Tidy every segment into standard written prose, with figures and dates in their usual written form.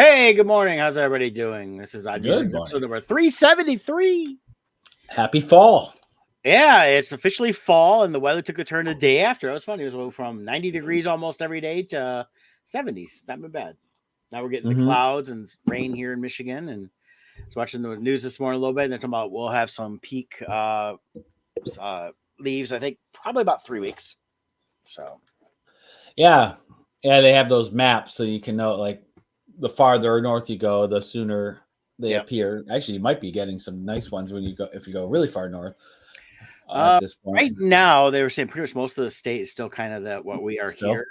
Hey, good morning. How's everybody doing? This is Odd Good Musings morning. episode number 373. Happy fall. Yeah, it's officially fall, and the weather took a turn the day after. It was funny. It was from 90 degrees almost every day to 70s. Not been bad. Now we're getting the clouds and rain here in Michigan. And I was watching the news this morning a little bit, and they're talking about we'll have some peak leaves, I think, probably about 3 weeks. So, Yeah, they have those maps so you can know, like, the farther north you go, the sooner they appear. Actually, you might be getting some nice ones if you go really far north. At this point, right now they were saying pretty much most of the state is still kind of what we are here.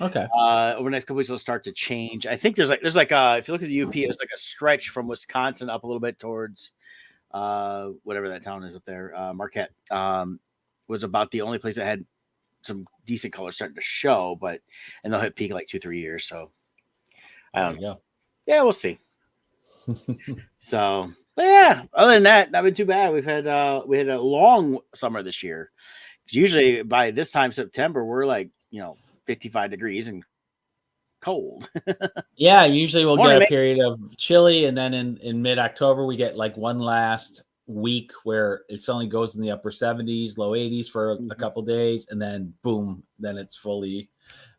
Okay. Over the next couple weeks, it'll start to change. I think there's like if you look at the UP, it's like a stretch from Wisconsin up a little bit towards whatever that town is up there. Marquette was about the only place that had some decent colors starting to show, and they'll hit peak like 2-3 years. So I don't know. Yeah, we'll see. So, but yeah, other than that, not been too bad. We had a long summer this year. Usually by this time September, we're like 55 degrees and cold. Yeah, usually we'll get a period of chilly, and then in mid-October we get like one last week where it suddenly goes in the upper 70s, low 80s for a couple days, and then boom, then it's fully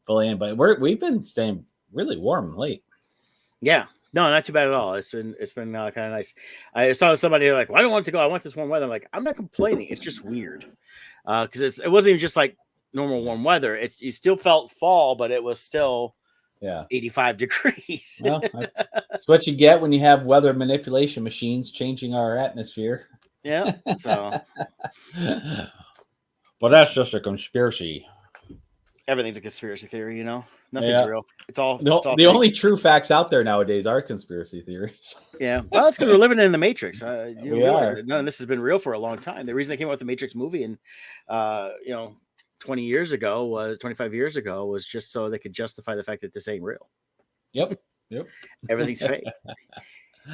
in. But we've been staying really warm late. Yeah, no, not too bad at all. It's been kind of nice. I saw somebody like, well, I don't want to go. I want this warm weather. I'm like, I'm not complaining. It's just weird because it wasn't even just like normal warm weather. You still felt fall, but it was still 85 degrees. Well, that's what you get when you have weather manipulation machines changing our atmosphere. Yeah. So, but that's just a conspiracy. Everything's a conspiracy theory, Nothing's real. It's all the only true facts out there nowadays are conspiracy theories. Yeah, well, it's because we're living in the Matrix. We are. None of this has been real for a long time. The reason they came out with the Matrix movie and 25 years ago was just so they could justify the fact that this ain't real. Yep. Everything's fake.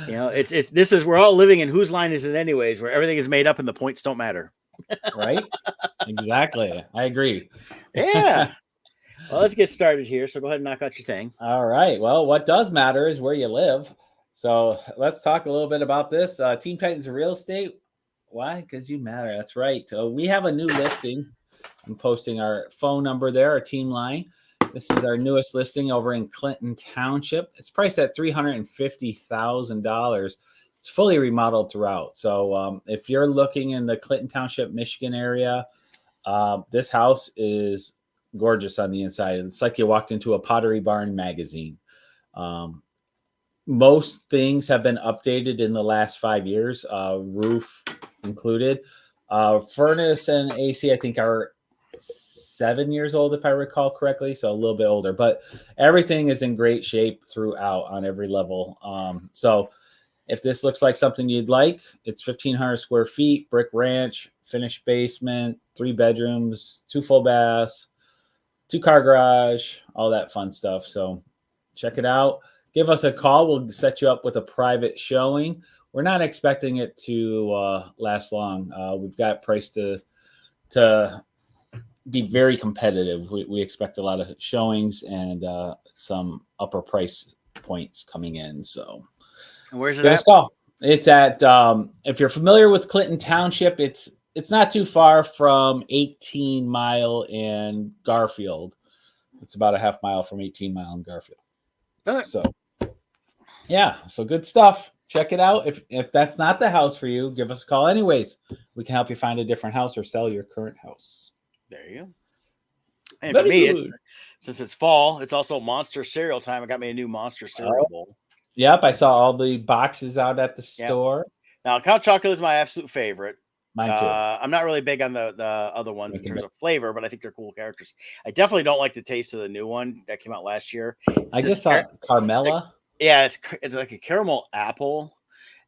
We're all living in whose line is it anyways, where everything is made up and the points don't matter. Right? Exactly. I agree. Yeah. Well, let's get started here. So go ahead and knock out your thing. All right. Well, what does matter is where you live. So let's talk a little bit about this. Teen Titans Real Estate. Why? Because you matter. That's right. So we have a new listing. I'm posting our phone number there, our team line. This is our newest listing over in Clinton Township. It's priced at $350,000. It's fully remodeled throughout. So if you're looking in the Clinton Township, Michigan area, this house is gorgeous on the inside. It's like you walked into a Pottery Barn magazine. Most things have been updated in the last 5 years, roof included. Furnace and AC, I think, are 7 years old, if I recall correctly, so a little bit older. But everything is in great shape throughout on every level. So if this looks like something you'd like, it's 1,500 square feet, brick ranch, finished basement, 3 bedrooms, 2 full baths, 2-car garage, all that fun stuff. So check it out. Give us a call. We'll set you up with a private showing. We're not expecting it to last long. We've got price to be very competitive. We expect a lot of showings and some upper price points coming in. So and where's it give at? us a call. It's at if you're familiar with Clinton Township, it's not too far from 18 Mile and Garfield. It's about a half mile from 18 Mile and Garfield. So, yeah, so good stuff. Check it out. If that's not the house for you, give us a call anyways. We can help you find a different house or sell your current house. There you go. And for me, since it's fall, it's also Monster cereal time. I got me a new Monster cereal bowl. Yep, I saw all the boxes out at the store. Now, Count Chocolate is my absolute favorite. Mine too. I'm not really big on the other ones in terms of flavor, but I think they're cool characters. I definitely don't like the taste of the new one that came out last year. I just saw Carmella. It's like a caramel apple,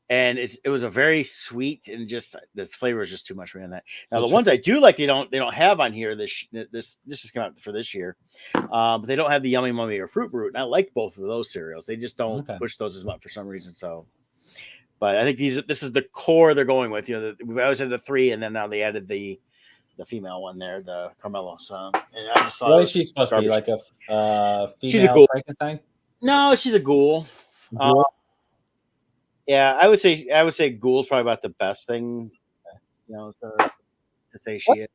and it was a very sweet and just this flavor is just too much for me on that. Now the ones I do like, they don't have on here. This just came out for this year, but they don't have the Yummy Mummy or Fruit Brute. And I like both of those cereals. They just don't push those as much for some reason. So. But I think this is the core they're going with. We always had the 3, and then now they added the female one there, the Carmelo. So, and I just thought, what is she supposed to be, like a female she's a ghoul. Frankenstein? No, she's a ghoul. Uh, yeah, I would say Ghoul's probably about the best thing, to say she What is.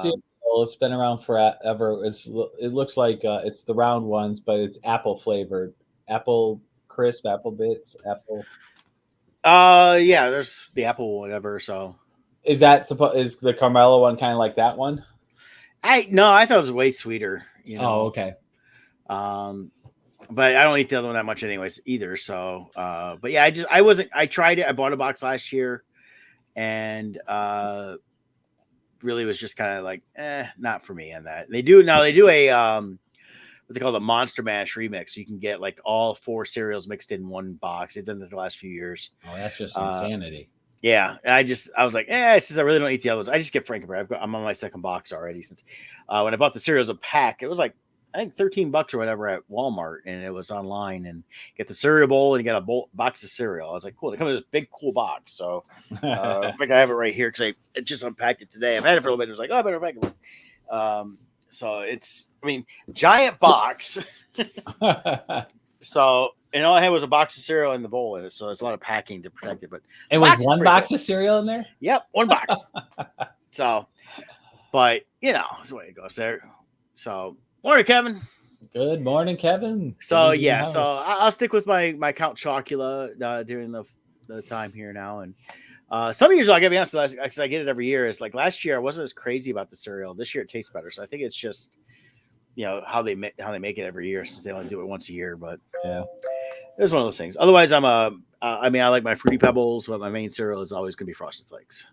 cereal? It's been around forever. It looks like it's the round ones, but it's apple flavored. Apple crisp, apple bits, apple. Yeah, there's the Apple whatever. So Is the Carmelo one kind of like that one? I thought it was way sweeter. Oh, okay. Um, but I don't eat the other one that much anyways either. So, but yeah, I tried it. I bought a box last year, and really was just kind of like, not for me on that. They do a what they call the Monster Mash remix. You can get like all 4 cereals mixed in one box. They've done this the last few years. Oh, that's just insanity. Yeah, I was like, since I really don't eat the others, I just get Frankenberry. I'm on my second box already since when I bought the cereals a pack, it was like I think $13 or whatever at Walmart, and it was online. And get the cereal bowl and you got a box of cereal. I was like, cool. They come in this big cool box. So I think I have it right here because I just unpacked it today. I've had it for a little bit. It was like, oh, I better pack it. So giant box. So, and all I had was a box of cereal in the bowl in it. So it's a lot of packing to protect it. But it was one box of cereal in there? Yep, one box. So, but that's the way it goes there. So, morning, Kevin. Good morning, Kevin. So yeah, so I'll stick with my Count Chocula during the time here now. And some years, I gotta be honest, because I get it every year. It's like last year I wasn't as crazy about the cereal. This year it tastes better. So I think it's just how they make it every year since they only do it once a year. But yeah, it was one of those things. Otherwise, I like my Fruity Pebbles, but my main cereal is always gonna be Frosted Flakes.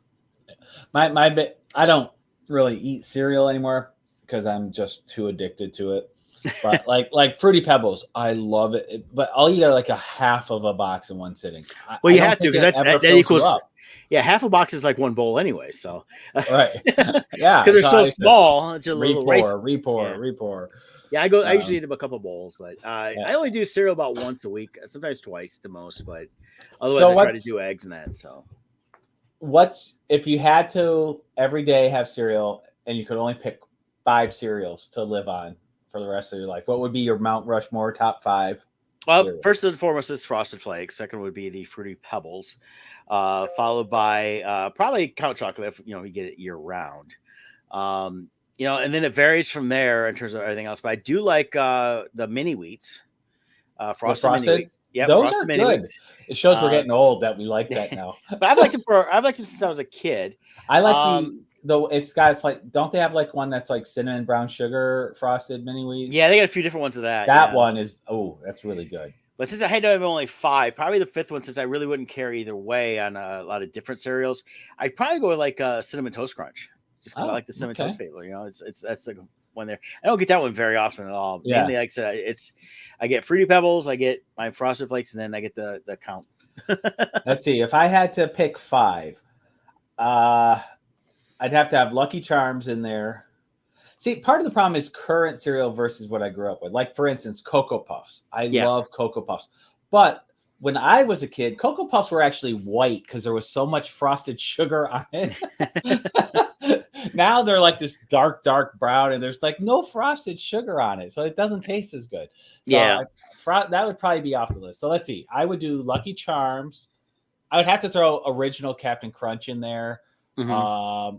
I don't really eat cereal anymore because I'm just too addicted to it. But like Fruity Pebbles, I love it. But I'll eat like a half of a box in one sitting. Well, you have to because that equals. Yeah, half a box is like one bowl anyway. So right, yeah, because they're so small. It's a little repour. Yeah, I usually eat a couple bowls, but I only do cereal about once a week, sometimes twice the most. But otherwise, I try to do eggs and that. So, if you had to every day have cereal and you could only pick 5 cereals to live on for the rest of your life, what would be your Mount Rushmore top 5? Well, cereals? First and foremost is Frosted Flakes. Second would be the Fruity Pebbles. Followed by probably Count Chocolate if you get it year round. And then it varies from there in terms of everything else. But I do like the mini wheats. Frosted mini wheats. Yeah, those are good. Wheats. It shows we're getting old that we like that now. But I've liked them since I was a kid. I like it's like, don't they have like one that's like cinnamon brown sugar frosted mini wheats? Yeah, they got a few different ones of that. That one is that's really good. But since I had to have only 5, probably the 5th one, since I really wouldn't care either way on a lot of different cereals, I'd probably go with like Cinnamon Toast Crunch, just because I like the Cinnamon Toast flavor. That's like one there. I don't get that one very often at all. Yeah. Mainly, like I said, I get Fruity Pebbles, I get my Frosted Flakes, and then I get the Count. Let's see. If I had to pick 5, I'd have to have Lucky Charms in there. See, part of the problem is current cereal versus what I grew up with. Like, for instance, Cocoa Puffs. I love Cocoa Puffs. But when I was a kid, Cocoa Puffs were actually white because there was so much frosted sugar on it. Now they're like this dark brown, and there's like no frosted sugar on it. So it doesn't taste as good. So that would probably be off the list. So let's see. I would do Lucky Charms. I would have to throw original Captain Crunch in there. Mm-hmm.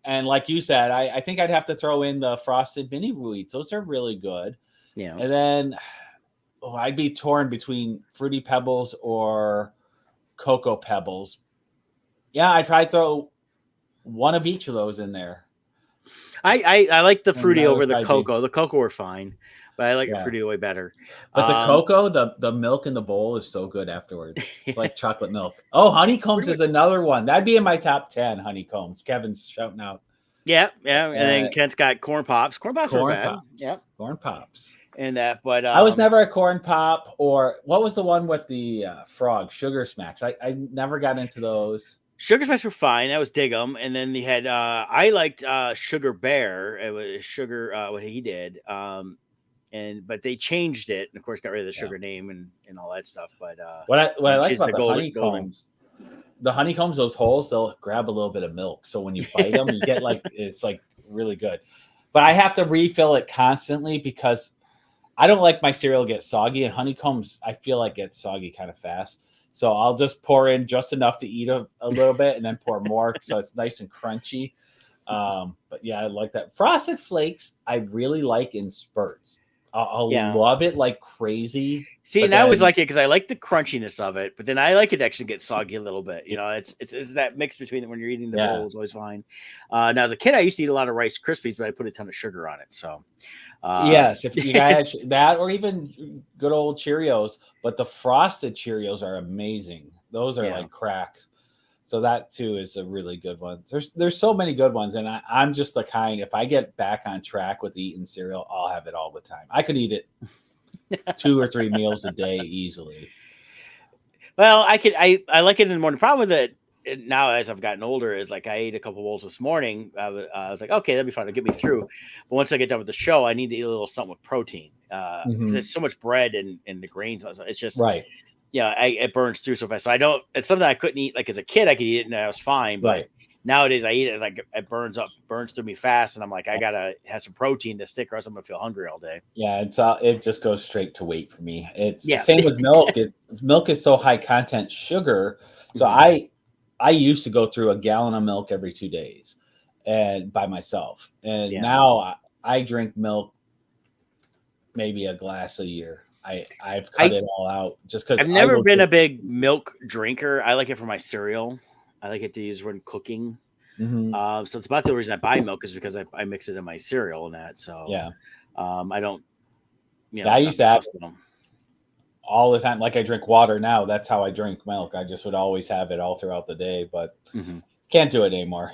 And like you said, I think I'd have to throw in the Frosted Mini Wheats. Those are really good. Yeah. And then I'd be torn between Fruity Pebbles or Cocoa Pebbles. Yeah, I'd probably throw one of each of those in there. I like the Fruity over the Cocoa. The Cocoa were fine, but I like the Fruity way better. But the Cocoa, the milk in the bowl is so good afterwards. It's like chocolate milk. Oh, Honeycombs is another one. That'd be in my top 10, Honeycombs. Kevin's shouting out. Yeah. And then Kent's got Corn Pops. Corn Pops are bad. Yeah, Corn Pops. And that, but I was never a Corn Pop, or what was the one with the frog? Sugar Smacks. I never got into those. Sugar Smacks were fine. That was dig 'em. And then they had I liked Sugar Bear. It was Sugar what he did. But they changed it, and of course got rid of the sugar name and all that stuff. But what I like about the Honeycombs, the Honeycombs, those holes, they'll grab a little bit of milk. So when you bite them, you get it's like really good. But I have to refill it constantly because I don't like my cereal get soggy, and honeycombs I feel like gets soggy kind of fast. So I'll just pour in just enough to eat a little bit, and then pour more so it's nice and crunchy. But yeah, I like that. Frosted Flakes, I really like in spurts. I'll Yeah. love it like crazy. See, but and I always then- like it because I like the crunchiness of it, but then I like it to actually get soggy a little bit. You know, it's that mix between when you're eating the bowl is always fine. Now, as a kid, I used to eat a lot of Rice Krispies, but I put a ton of sugar on it. So, yes, if you guys that, or even good old Cheerios, but the frosted Cheerios are amazing. Those are like crack. So that too is a really good one. There's so many good ones, and I'm just the kind. If I get back on track with eating cereal, I'll have it all the time. I could eat it 2 or 3 meals a day easily. Well, I like it in the morning. The problem with it now, as I've gotten older, is like I ate a couple bowls this morning. I was like, okay, that'd be fine to get me through. But once I get done with the show, I need to eat a little something with protein because there's so much bread and the grains. It's just right. Yeah, it burns through so fast. So I don't. It's something I couldn't eat. Like as a kid, I could eat it and I was fine. But nowadays, I eat it like it burns through me fast, and I'm like, I gotta have some protein to stick, or else I'm gonna feel hungry all day. Yeah, it just goes straight to weight for me. It's the same with milk. Milk is so high content sugar. So I used to go through a gallon of milk every 2 days, and by myself. And now I drink milk maybe a glass a year. I've cut it all out just because I've never been a big milk drinker. I like it for my cereal. I like it to use when cooking. So it's about the reason I buy milk is because I mix it in my cereal and that. So I don't. I used to have it all the time. Like I drink water now. That's how I drink milk. I just would always have it all throughout the day, but can't do it anymore.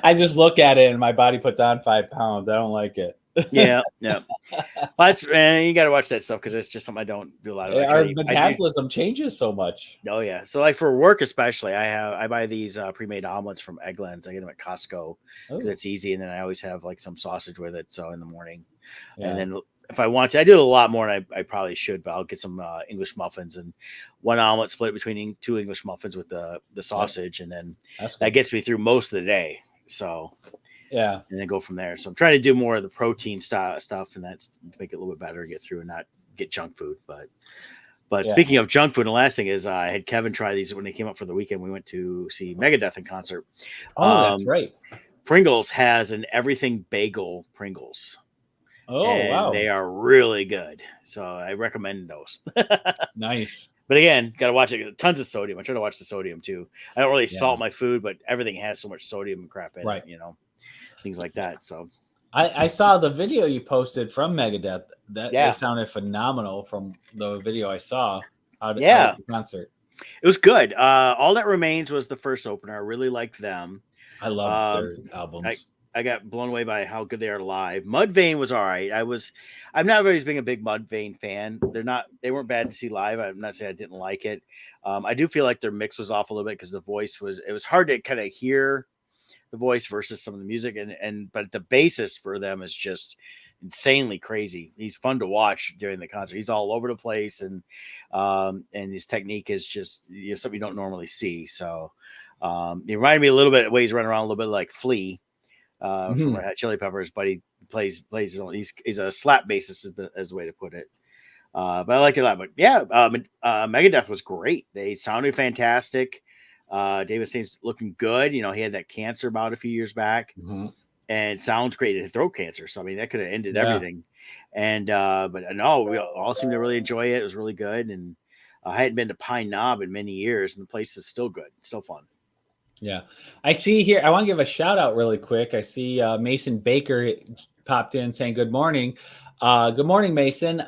I just look at it and my body puts on 5 pounds. I don't like it. Yeah. Well, you got to watch that stuff because it's just something I don't do a lot of. Our metabolism changes so much. Oh yeah, so like for work especially, I buy these pre-made omelets from Eggland's. I get them at Costco because it's easy, and then I always have like some sausage with it. So in the morning, and then if I want to, I do it a lot more than I probably should, but I'll get some English muffins and one omelet split between 2 English muffins with the sausage, and then that gets me through most of the day. So. And then go from there. So I'm trying to do more of the protein stuff, and that's to make it a little bit better, get through and not get junk food. But speaking of junk food, the last thing is I had Kevin try these when they came up for the weekend. We went to see Megadeth in concert. Oh, that's right. Pringles has an everything bagel Pringles. Oh, wow. They are really good. So I recommend those. Nice. But again, got to watch it. Tons of sodium. I try to watch the sodium too. I don't really salt my food, but everything has so much sodium and crap in it, things like that. So I saw the video you posted from Megadeth. They sounded phenomenal from the video I saw. How was the concert? It was good. All That Remains was the first opener. I really liked them. I love their albums. I got blown away by how good they are live. Mudvayne was all right. I'm not always being a big Mudvayne fan. They weren't bad to see live. I'm not saying I didn't like it. I do feel like their mix was off a little bit because the voice it was hard to kind of hear the voice versus some of the music, but the bassist for them is just insanely crazy. He's fun to watch during the concert. He's all over the place, and his technique is just something you don't normally see. So he reminded me a little bit of the way he's running around a little bit like Flea from Red Hot Chili Peppers, but he plays his own. He's a slap bassist as the way to put it. But I liked it a lot. But Megadeth was great. They sounded fantastic. David Staine's looking good. He had that cancer about a few years back, and sounds great. It had throat cancer, so I mean that could have ended everything. And but no, we all seemed to really enjoy it. It was really good, and I hadn't been to Pine Knob in many years, and the place is still good, still fun. Yeah, I see here. I want to give a shout out really quick. I see Mason Baker popped in saying good morning. Good morning, Mason.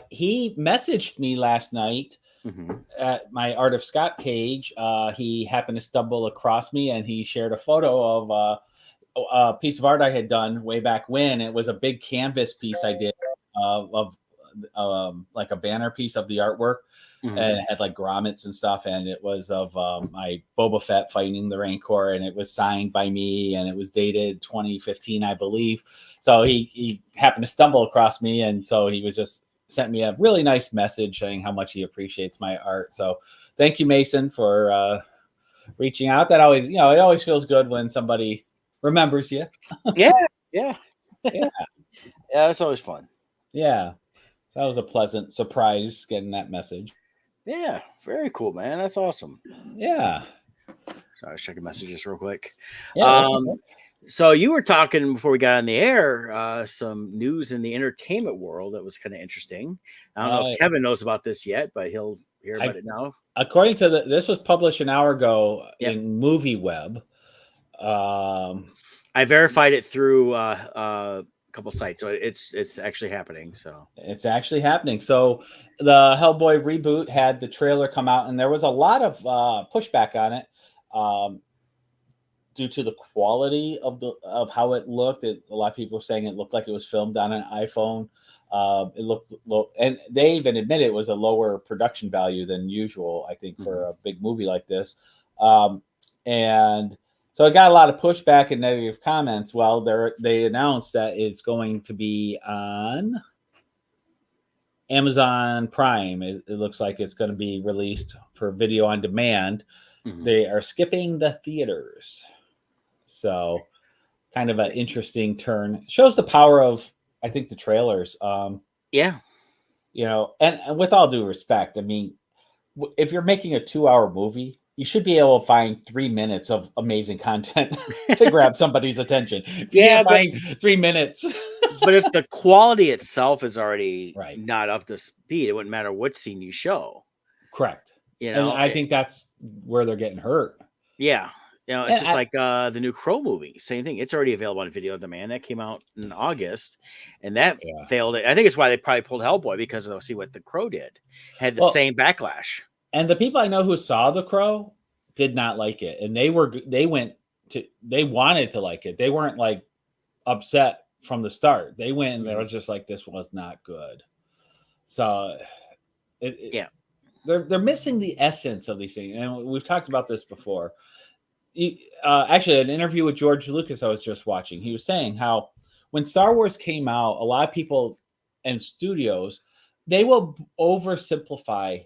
He messaged me last night. At my Art of Scott page, he happened to stumble across me, and he shared a photo of a piece of art I had done way back when. It was a big canvas piece I did of like a banner piece of the artwork, and it had like grommets and stuff, and it was of my Boba Fett fighting the Rancor, and it was signed by me, and it was dated 2015, I believe. So he happened to stumble across me, and so he was just sent me a really nice message saying how much he appreciates my art. So thank you, Mason, for reaching out. That always, it always feels good when somebody remembers you. Yeah. Yeah, it's always fun. Yeah. So that was a pleasant surprise getting that message. Yeah, very cool, man. That's awesome. Yeah. So I was checking messages real quick. Yeah, that's okay. Um, so you were talking before we got on the air, some news in the entertainment world that was kind of interesting. I don't know if Kevin knows about this yet, but he'll hear about it now. According to this was published an hour ago Yep. in Movie Web. I verified it through a couple sites, so it's actually happening. So it's actually happening. So the Hellboy reboot had the trailer come out, and there was a lot of pushback on it. Due to the quality of how it looked. A lot of people were saying it looked like it was filmed on an iPhone. It looked low, and they even admit it was a lower production value than usual, I think, for a big movie like this. And so it got a lot of pushback and negative comments. Well, they announced that it's going to be on Amazon Prime. It looks like it's going to be released for video on demand. They are skipping the theaters. So kind of an interesting turn. Shows the power of, I think, the trailers. Yeah. You know, and with all due respect, I mean, if you're making a 2-hour movie, you should be able to find 3 minutes of amazing content to grab somebody's attention. If you can't find 3 minutes. But if the quality itself is already right, not up to speed, it wouldn't matter what scene you show. Correct. You know, and I think that's where they're getting hurt. Yeah. You know, it's just like the new Crow movie. Same thing. It's already available on video on demand. That came out in August, and that failed. I think it's why they probably pulled Hellboy, because they'll see what the Crow did. Had the same backlash. And the people I know who saw the Crow did not like it, and they wanted to like it. They weren't like upset from the start. They went and they were just like, this was not good. So they're missing the essence of these things, and we've talked about this before. Actually, an interview with George Lucas I was just watching, he was saying how when Star Wars came out, a lot of people and studios, they will oversimplify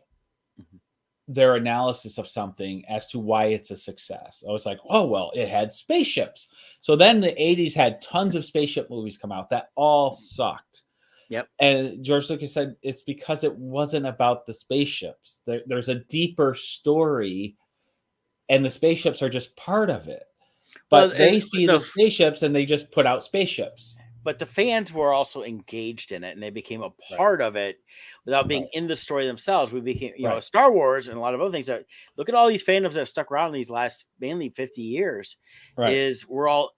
their analysis of something as to why it's a success. I was like, oh, well, it had spaceships. So then the 80s had tons of spaceship movies come out that all sucked. Yep. And George Lucas said it's because it wasn't about the spaceships. There's a deeper story, and the spaceships are just part of it. But they see the spaceships and they just put out spaceships. But the fans were also engaged in it, and they became a part of it without being in the story themselves. We became, you know, Star Wars and a lot of other things. That look at all these fandoms that have stuck around in these last mainly 50 years. Is we're all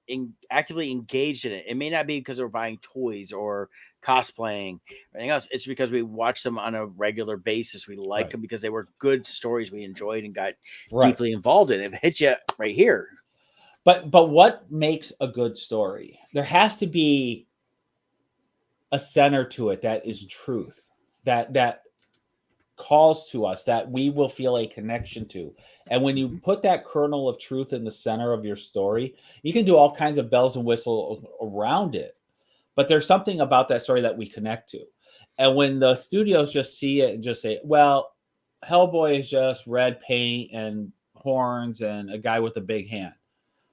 actively engaged in it. It may not be because we're buying toys or cosplaying or anything else. It's because we watch them on a regular basis. We like them because they were good stories we enjoyed and got deeply involved in. It hit you right here. But what makes a good story? There has to be a center to it that is truth, that calls to us, that we will feel a connection to. And when you put that kernel of truth in the center of your story, you can do all kinds of bells and whistles around it. But there's something about that story that we connect to. And when the studios just see it and just say, well, Hellboy is just red paint and horns and a guy with a big hand.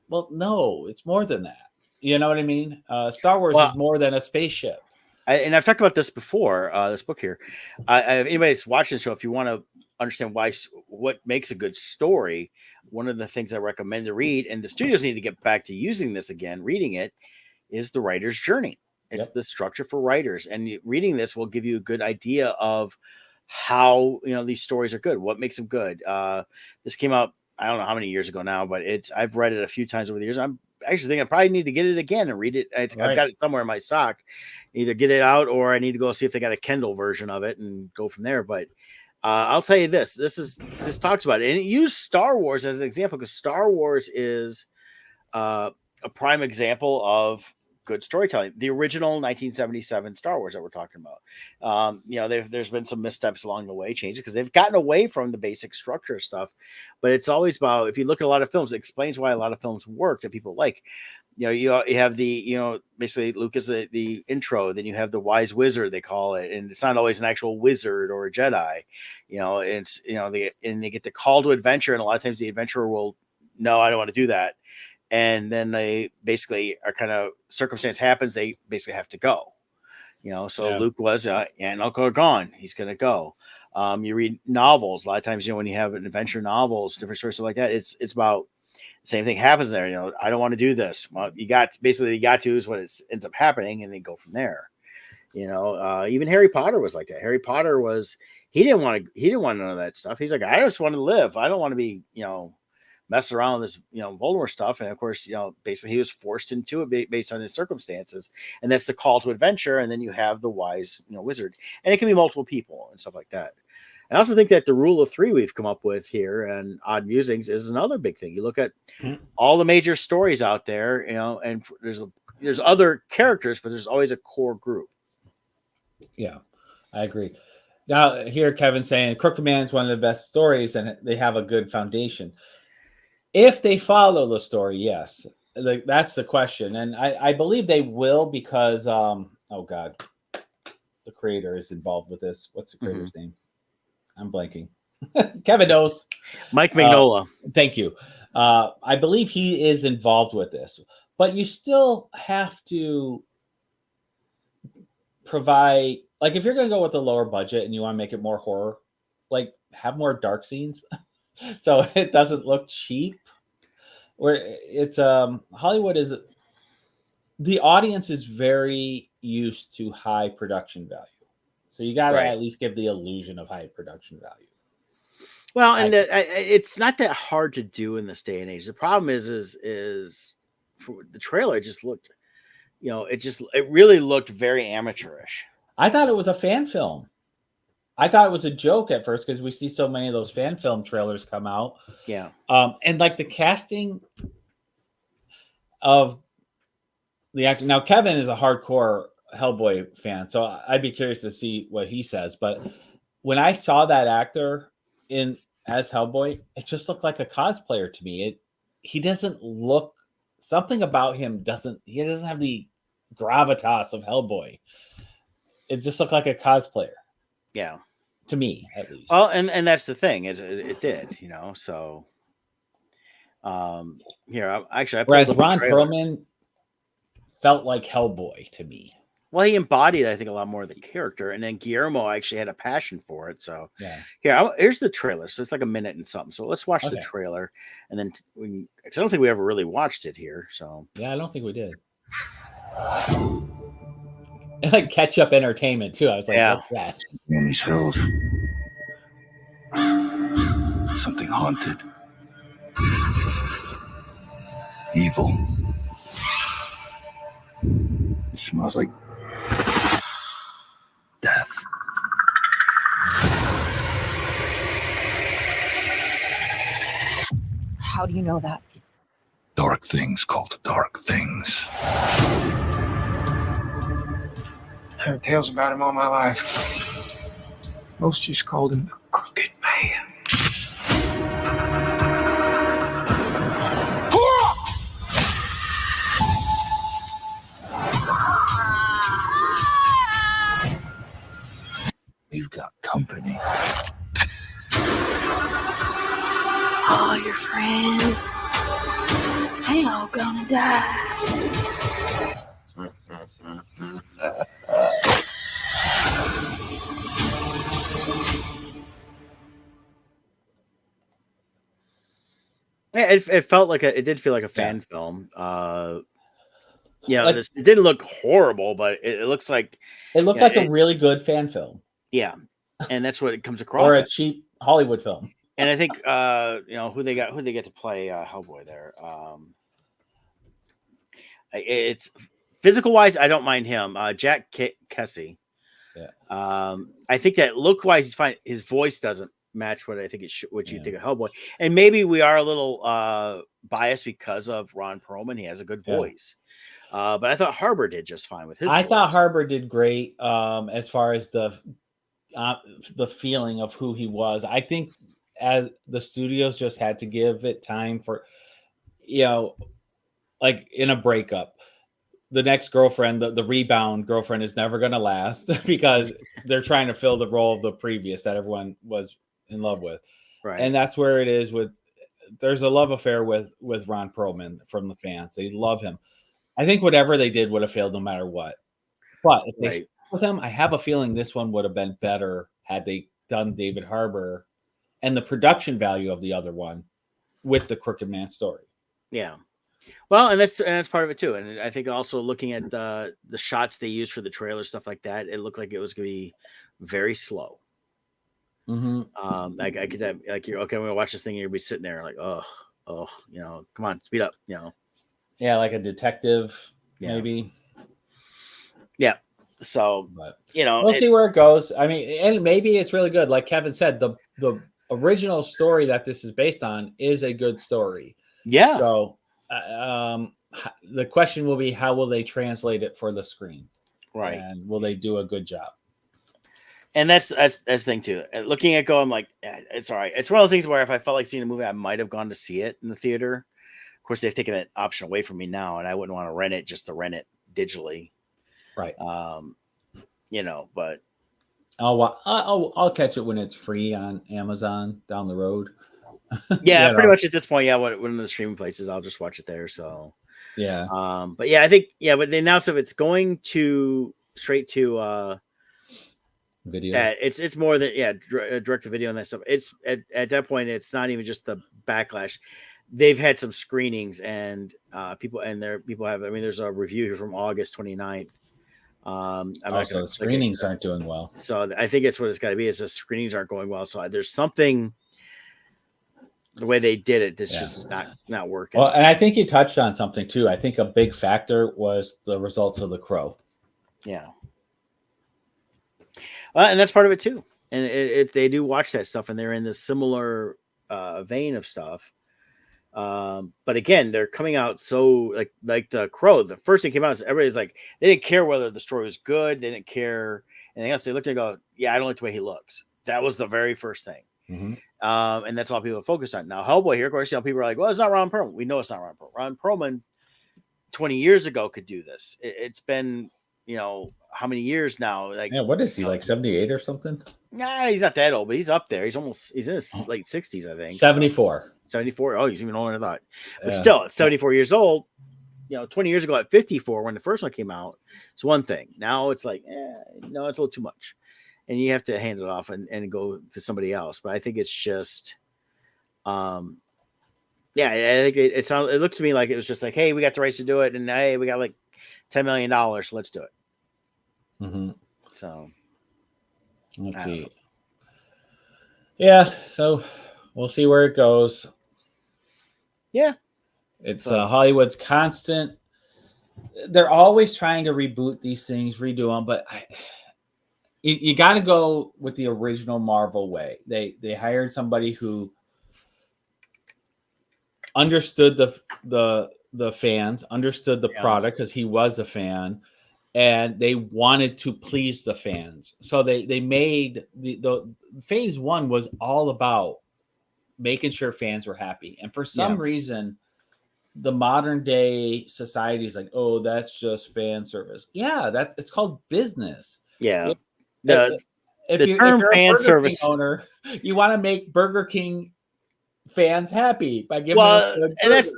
Well, no, it's more than that. You know what I mean? Star Wars is more than a spaceship. And I've talked about this before, this book here. If anybody's watching the show, if you want to understand what makes a good story, one of the things I recommend to read, and the studios need to get back to using this again, reading it, is The Writer's Journey. It's the structure for writers. And reading this will give you a good idea of how, you know, these stories are good, what makes them good. This came out, I don't know how many years ago now, but I've read it a few times over the years. I'm actually thinking I probably need to get it again and read it. I've got it somewhere in my sock. Either get it out or I need to go see if they got a Kindle version of it and go from there. But I'll tell you this talks about it, and it used Star Wars as an example, because Star Wars is a prime example of good storytelling. The original 1977 Star Wars that we're talking about. You know, there's been some missteps along the way, changes, because they've gotten away from the basic structure of stuff. But it's always about, if you look at a lot of films, it explains why a lot of films work that people like. You know, you have the, you know, basically Lucas, the intro, then you have the wise wizard, they call it, and it's not always an actual wizard or a Jedi. You know, it's, you know, they get the call to adventure, and a lot of times the adventurer will, no, I don't want to do that. And then they basically are kind of, circumstance happens, they basically have to go. So Luke was Aunt and Uncle are gone. He's gonna go. You read novels. A lot of times, when you have an adventure novels, different stories like that, it's about the same thing happens there. I don't want to do this. Well, you got to is what it ends up happening, and then go from there. Even Harry Potter was like that. Harry Potter was he didn't want none of that stuff. He's like, I just want to live. I don't want to be mess around with this Voldemort stuff. And of course, basically he was forced into it based on his circumstances, and that's the call to adventure. And then you have the wise wizard, and it can be multiple people and stuff like that. I also think that the rule of three we've come up with here and Odd Musings is another big thing. You look at all the major stories out there, and there's other characters, but there's always a core group. Yeah, I agree. Now, here Kevin's saying Crooked Man is one of the best stories, and they have a good foundation. If they follow the story, yes, that's the question, and I believe they will because oh god, the creator is involved with this. What's the creator's name? I'm blanking. Kevin knows. Mike Mignola. Thank you. I believe he is involved with this, but you still have to provide, like, if you're going to go with a lower budget and you want to make it more horror, like, have more dark scenes so it doesn't look cheap. Where it's Hollywood is, the audience is very used to high production value, so you got to at least give the illusion of high production value. Well, and it's not that hard to do in this day and age. The problem is for the trailer, it just looked, it really looked very amateurish. I thought it was a fan film. I thought it was a joke at first because we see so many of those fan film trailers come out. Yeah. And like the casting of the actor. Now, Kevin is a hardcore Hellboy fan, so I'd be curious to see what he says. But when I saw that actor as Hellboy, it just looked like a cosplayer to me. He doesn't look, something about him he doesn't have the gravitas of Hellboy. It just looked like a cosplayer. Yeah. To me, at least. Well, and that's the thing, is it did, so here whereas Ron Perlman felt like Hellboy to me. Well, he embodied, I think, a lot more of the character, and then Guillermo actually had a passion for it. So here's the trailer. So it's like a minute and something. So let's watch the trailer, and then because I don't think we ever really watched it here. So yeah, I don't think we did. Like Catch-Up Entertainment too. I was like, what's that? In these hills, something haunted, evil. It smells like death. How do you know that? Dark things called dark things. I heard tales about him all my life. Most just called him the Crooked Man. We've got company. All your friends, they all gonna die. Yeah, it felt like it did feel like a fan film. It didn't look horrible, but it looks like it looked like a really good fan film. Yeah, and that's what it comes across. Or a cheap Hollywood film. And I think who they get to play Hellboy there. It's physical wise, I don't mind him. Jack Kesey. Yeah. I think that look wise, he's fine. His voice doesn't match what I think what you think of Hellboy, and maybe we are a little biased because of Ron Perlman. He has a good voice, but I thought Harbour did just fine with his. I thought Harbour did great as far as the feeling of who he was. I think as the studios just had to give it time for, like in a breakup, the next girlfriend, the rebound girlfriend is never going to last because they're trying to fill the role of the previous that everyone was in love with. Right. And that's where it is there's a love affair with Ron Perlman from the fans. They love him. I think whatever they did would have failed no matter what. But with them. I have a feeling this one would have been better had they done David Harbour and the production value of the other one with the Crooked Man story. Yeah. Well, and that's part of it too. And I think also looking at the shots they used for the trailer, stuff like that, it looked like it was going to be very slow. Like I could have, like, you're okay, I'm gonna watch this thing and you'll be sitting there like, oh, come on, speed up, Yeah, like a detective, maybe. Yeah. So, but we'll see where it goes. I mean, and maybe it's really good. Like Kevin said, the original story that this is based on is a good story. Yeah. So, the question will be, how will they translate it for the screen? Right. And will they do a good job? And that's the thing too. Looking at Go, I'm like, it's all right. It's one of those things where if I felt like seeing a movie, I might have gone to see it in the theater. Of course, they've taken that option away from me now, and I wouldn't want to rent it just to rent it digitally. Right. But I'll catch it when it's free on Amazon down the road. Yeah, pretty much at this point, one of the streaming places, I'll just watch it there. So yeah. But yeah, I think but they announced if it's going to straight to video. That it's more than direct to video and that stuff. It's at that point, it's not even just the backlash. They've had some screenings and people have. I mean, there's a review here from August 29th. The screenings aren't doing well. So I think it's what it's got to be. Is the screenings aren't going well. So there's something. The way they did it, this just not working. Well, and I think you touched on something too. I think a big factor was the results of The Crow. Yeah. And that's part of it too. And if they do watch that stuff and they're in the similar vein of stuff, but again, they're coming out so like The Crow. The first thing came out is everybody's like, they didn't care whether the story was good. They didn't care anything else. They looked and go, yeah, I don't like the way he looks. That was the very first thing. Mm-hmm. And that's all people focus on. Now, Hellboy here, of course, people are like, well, it's not Ron Perlman. We know it's not Ron Perlman. Ron Perlman 20 years ago could do this. It's been, how many years now? Like, what is he, like 78 or something? Nah, he's not that old, but he's up there. He's in his late 60s, I think. 74. 74. Oh, he's even older than I thought. But still, at 74 years old, 20 years ago at 54, when the first one came out, it's one thing. Now it's like, no, it's a little too much. And you have to hand it off and go to somebody else. But I think it's just, I think it looks to me like it was just like, hey, we got the rights to do it. And hey, we got like $10 million. So let's do it. Mm-hmm. So let's see. Yeah. So we'll see where it goes. Yeah. It's Hollywood's constant. They're always trying to reboot these things, redo them. But you got to go with the original Marvel way. They hired somebody who understood the fans, understood the product because he was a fan, and they wanted to please the fans. So they made the phase one was all about making sure fans were happy. And for some reason, the modern day society is like, oh, that's just fan service. Yeah, it's called business. Yeah. If you're a fan Burger service King owner, you want to make Burger King fans happy by giving them good burgers.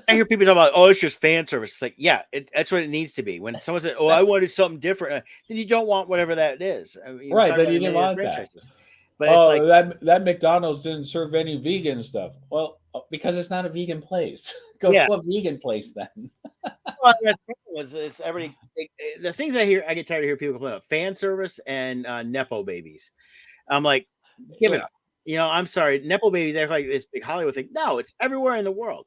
I hear people talk about, oh, it's just fan service. It's like, yeah, that's what it needs to be. When someone said, oh, I wanted something different, then you don't want whatever that is. I mean, right, then you didn't want franchises. But it's like that McDonald's didn't serve any vegan stuff. Well, because it's not a vegan place. Go to a vegan place then. Well, it's everybody. The things I get tired of hearing people complain about fan service and nepo babies. I'm like, give it up. I'm sorry, nepo babies. They're like this big Hollywood thing. No, it's everywhere in the world.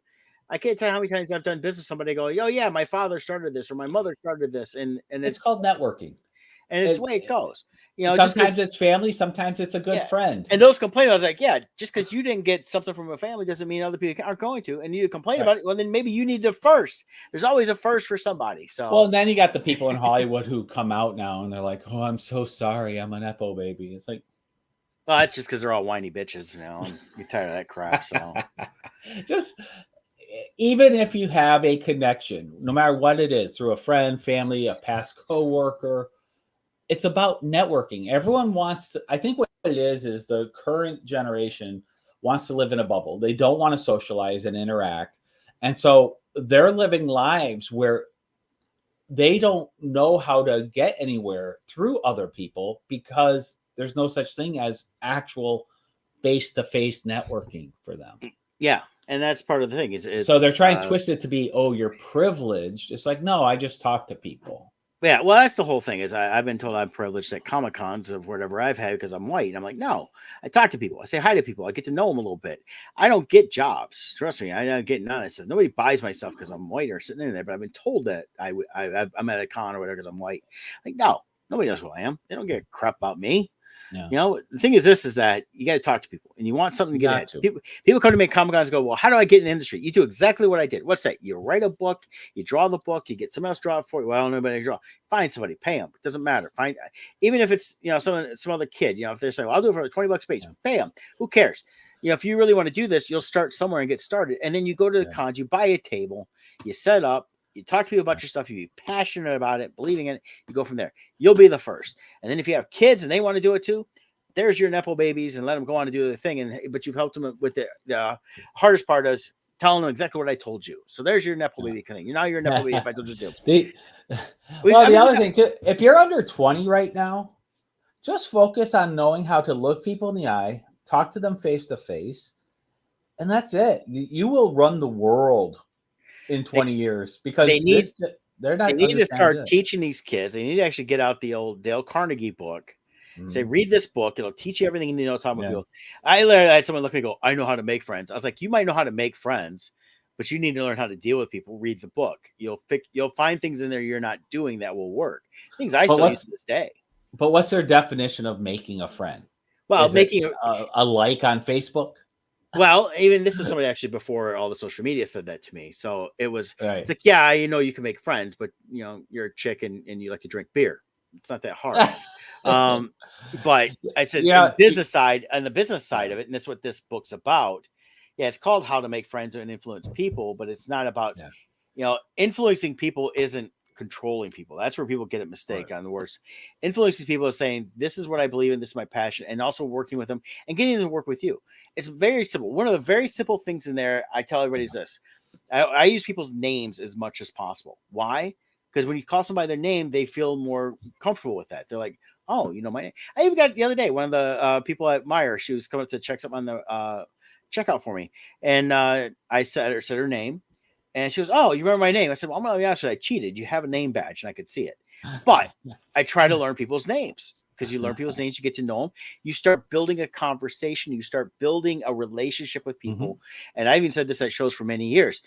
I can't tell you how many times I've done business with somebody go, oh yeah, my father started this or my mother started this, and it's called networking, and it's the way it goes. Sometimes it's family, sometimes it's a good friend. And those complain, I was like, yeah, just because you didn't get something from a family doesn't mean other people aren't going to. And you complain about it. Well, then maybe you need to first. There's always a first for somebody. So and then you got the people in Hollywood who come out now and they're like, oh, I'm so sorry, I'm an Nepo baby. It's like, well, that's just because they're all whiny bitches. I'm tired of that crap. So just even if you have a connection, no matter what it is, through a friend, family, a past coworker. It's about networking. Everyone wants to, I think what it is the current generation wants to live in a bubble. They don't want to socialize and interact. And so they're living lives where they don't know how to get anywhere through other people because there's no such thing as actual face-to-face networking for them. Yeah, and that's part of the thing. So they're trying to twist it to be, oh, you're privileged. It's like, no, I just talk to people. Yeah, well, that's the whole thing. Is I've been told I'm privileged at Comic Cons of whatever I've had because I'm white. And I'm like, no, I talk to people. I say hi to people. I get to know them a little bit. I don't get jobs. Trust me, I don't get none. I said nobody buys my stuff because I'm white or sitting in there. But I've been told that I'm at a con or whatever because I'm white. Like, no, nobody knows who I am. They don't give a crap about me. Yeah. You know, the thing is that you got to talk to people and you want something to get ahead. People come to me at Comic Cons and go, well, how do I get in the industry? You do exactly what I did. What's that? You write a book, you draw the book, you get someone else draw it for you. Well, I don't know anybody to draw. Find somebody, pay them. It doesn't matter. Even if it's, some other kid, if they're saying, well, I'll do it for $20 a page, pay them. Who cares? If you really want to do this, you'll start somewhere and get started. And then you go to the cons, you buy a table, you set up, you talk to people about your stuff, you be passionate about it, believing in it, you go from there. You'll be the first. And then if you have kids and they want to do it too, there's your Nepo babies and let them go on and do the thing. But you've helped them with the hardest part is telling them exactly what I told you. So there's your Nepo baby thing. You're a Nepo baby if I told you to do. The other thing too, if you're under 20 right now, just focus on knowing how to look people in the eye, talk to them face to face, and that's it. You will run the world in 20 years because they need to start it. teaching these kids. They need to actually get out the old Dale Carnegie book. Say, read this book. It'll teach you everything you need to know. Talking about people. I had someone look at me and go, I know how to make friends. I was like, you might know how to make friends, but you need to learn how to deal with people. Read the book. You'll find things in there you're not doing that will work. Things I still use to this day. But what's their definition of making a friend? Well, making a like on Facebook. Well, even this is somebody actually before all the social media said that to me. So it was, It's like, yeah, you can make friends, but you're a chick and you like to drink beer. It's not that hard. But I said, on the business side of it, and that's what this book's about. Yeah, it's called How to Make Friends and Influence People, but it's not about, influencing people isn't controlling people. That's where people get a mistake on the worst. Influencing people is saying, this is what I believe in, this is my passion, and also working with them and getting them to work with you. It's very simple. One of the very simple things in there, I tell everybody is this. I use people's names as much as possible. Why? Because when you call somebody their name, they feel more comfortable with that. They're like, oh, my name. I even got the other day, one of the people at Meyer, she was coming up to check something on the checkout for me. And I said her name. And she goes, oh, you remember my name? I said, well, I'm going to be honest with you. I cheated. You have a name badge and I could see it. But I try to learn people's names. Because you learn people's names, you get to know them. You start building a conversation. You start building a relationship with people. And I even said this at shows for many years.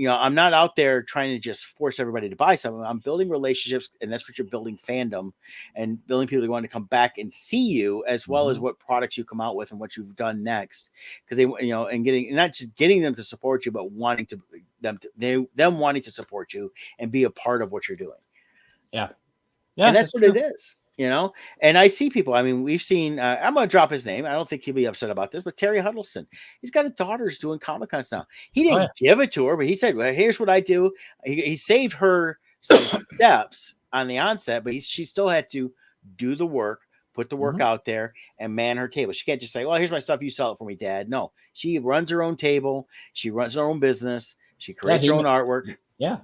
I'm not out there trying to just force everybody to buy something. I'm building relationships, and that's what you're building fandom and building people that want to come back and see you, as well as what products you come out with and what you've done next. Because they, and not just getting them to support you, but wanting them wanting to support you and be a part of what you're doing. Yeah, and that's what it is. And I see people. I mean, we've seen. I'm going to drop his name. I don't think he'll be upset about this, but Terry Huddleston. He's got a daughter who's doing Comic Cons now. He didn't give it to her, but he said, "Well, here's what I do." He saved her some steps on the onset, but she still had to do the work, put the work out there, and man her table. She can't just say, "Well, here's my stuff. You sell it for me, Dad." No, she runs her own table. She runs her own business. She creates her own artwork. Yeah.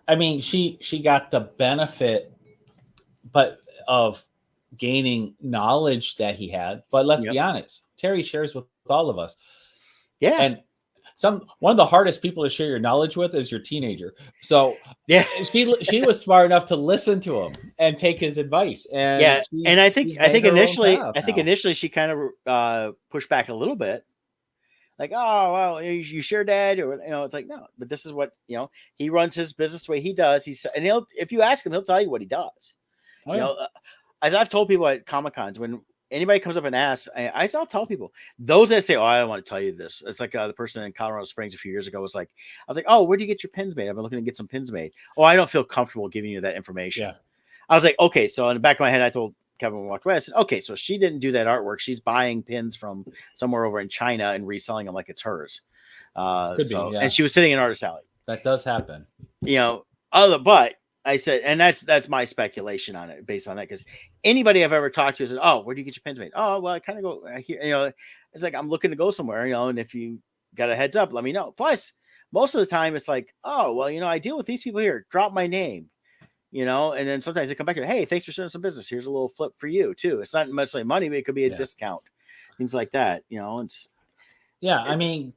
I mean, she got the benefit, but of gaining knowledge that he had. But let's be honest, Terry shares with all of us. Yeah. And one of the hardest people to share your knowledge with is your teenager. So she was smart enough to listen to him and take his advice. And and I think initially she kind of pushed back a little bit. Like, oh, well, you sure, Dad? Or, it's like, no, but this is what, he runs his business the way he does. If you ask him, he'll tell you what he does. As I've told people at Comic Cons, when anybody comes up and asks, I'll tell people, those that say, oh, I don't want to tell you this. It's like the person in Colorado Springs a few years ago I was like, oh, where do you get your pins made? I've been looking to get some pins made. Oh, I don't feel comfortable giving you that information. Yeah. I was like, okay. So in the back of my head, I told Kevin when we walked away, I said, okay, so she didn't do that artwork. She's buying pins from somewhere over in China and reselling them like it's hers. And she was sitting in Artist Alley. That does happen. But I said, and that's my speculation on it, based on that, because anybody I've ever talked to says, oh, where do you get your pins made? Oh, well, I kind of go here. It's like, I'm looking to go somewhere, and if you got a heads up, let me know. Plus, most of the time it's like, oh, well, I deal with these people here. Drop my name, and then sometimes they come back to, hey, thanks for sending some business. Here's a little flip for you too. It's not necessarily money, but it could be a discount, things like that. I mean,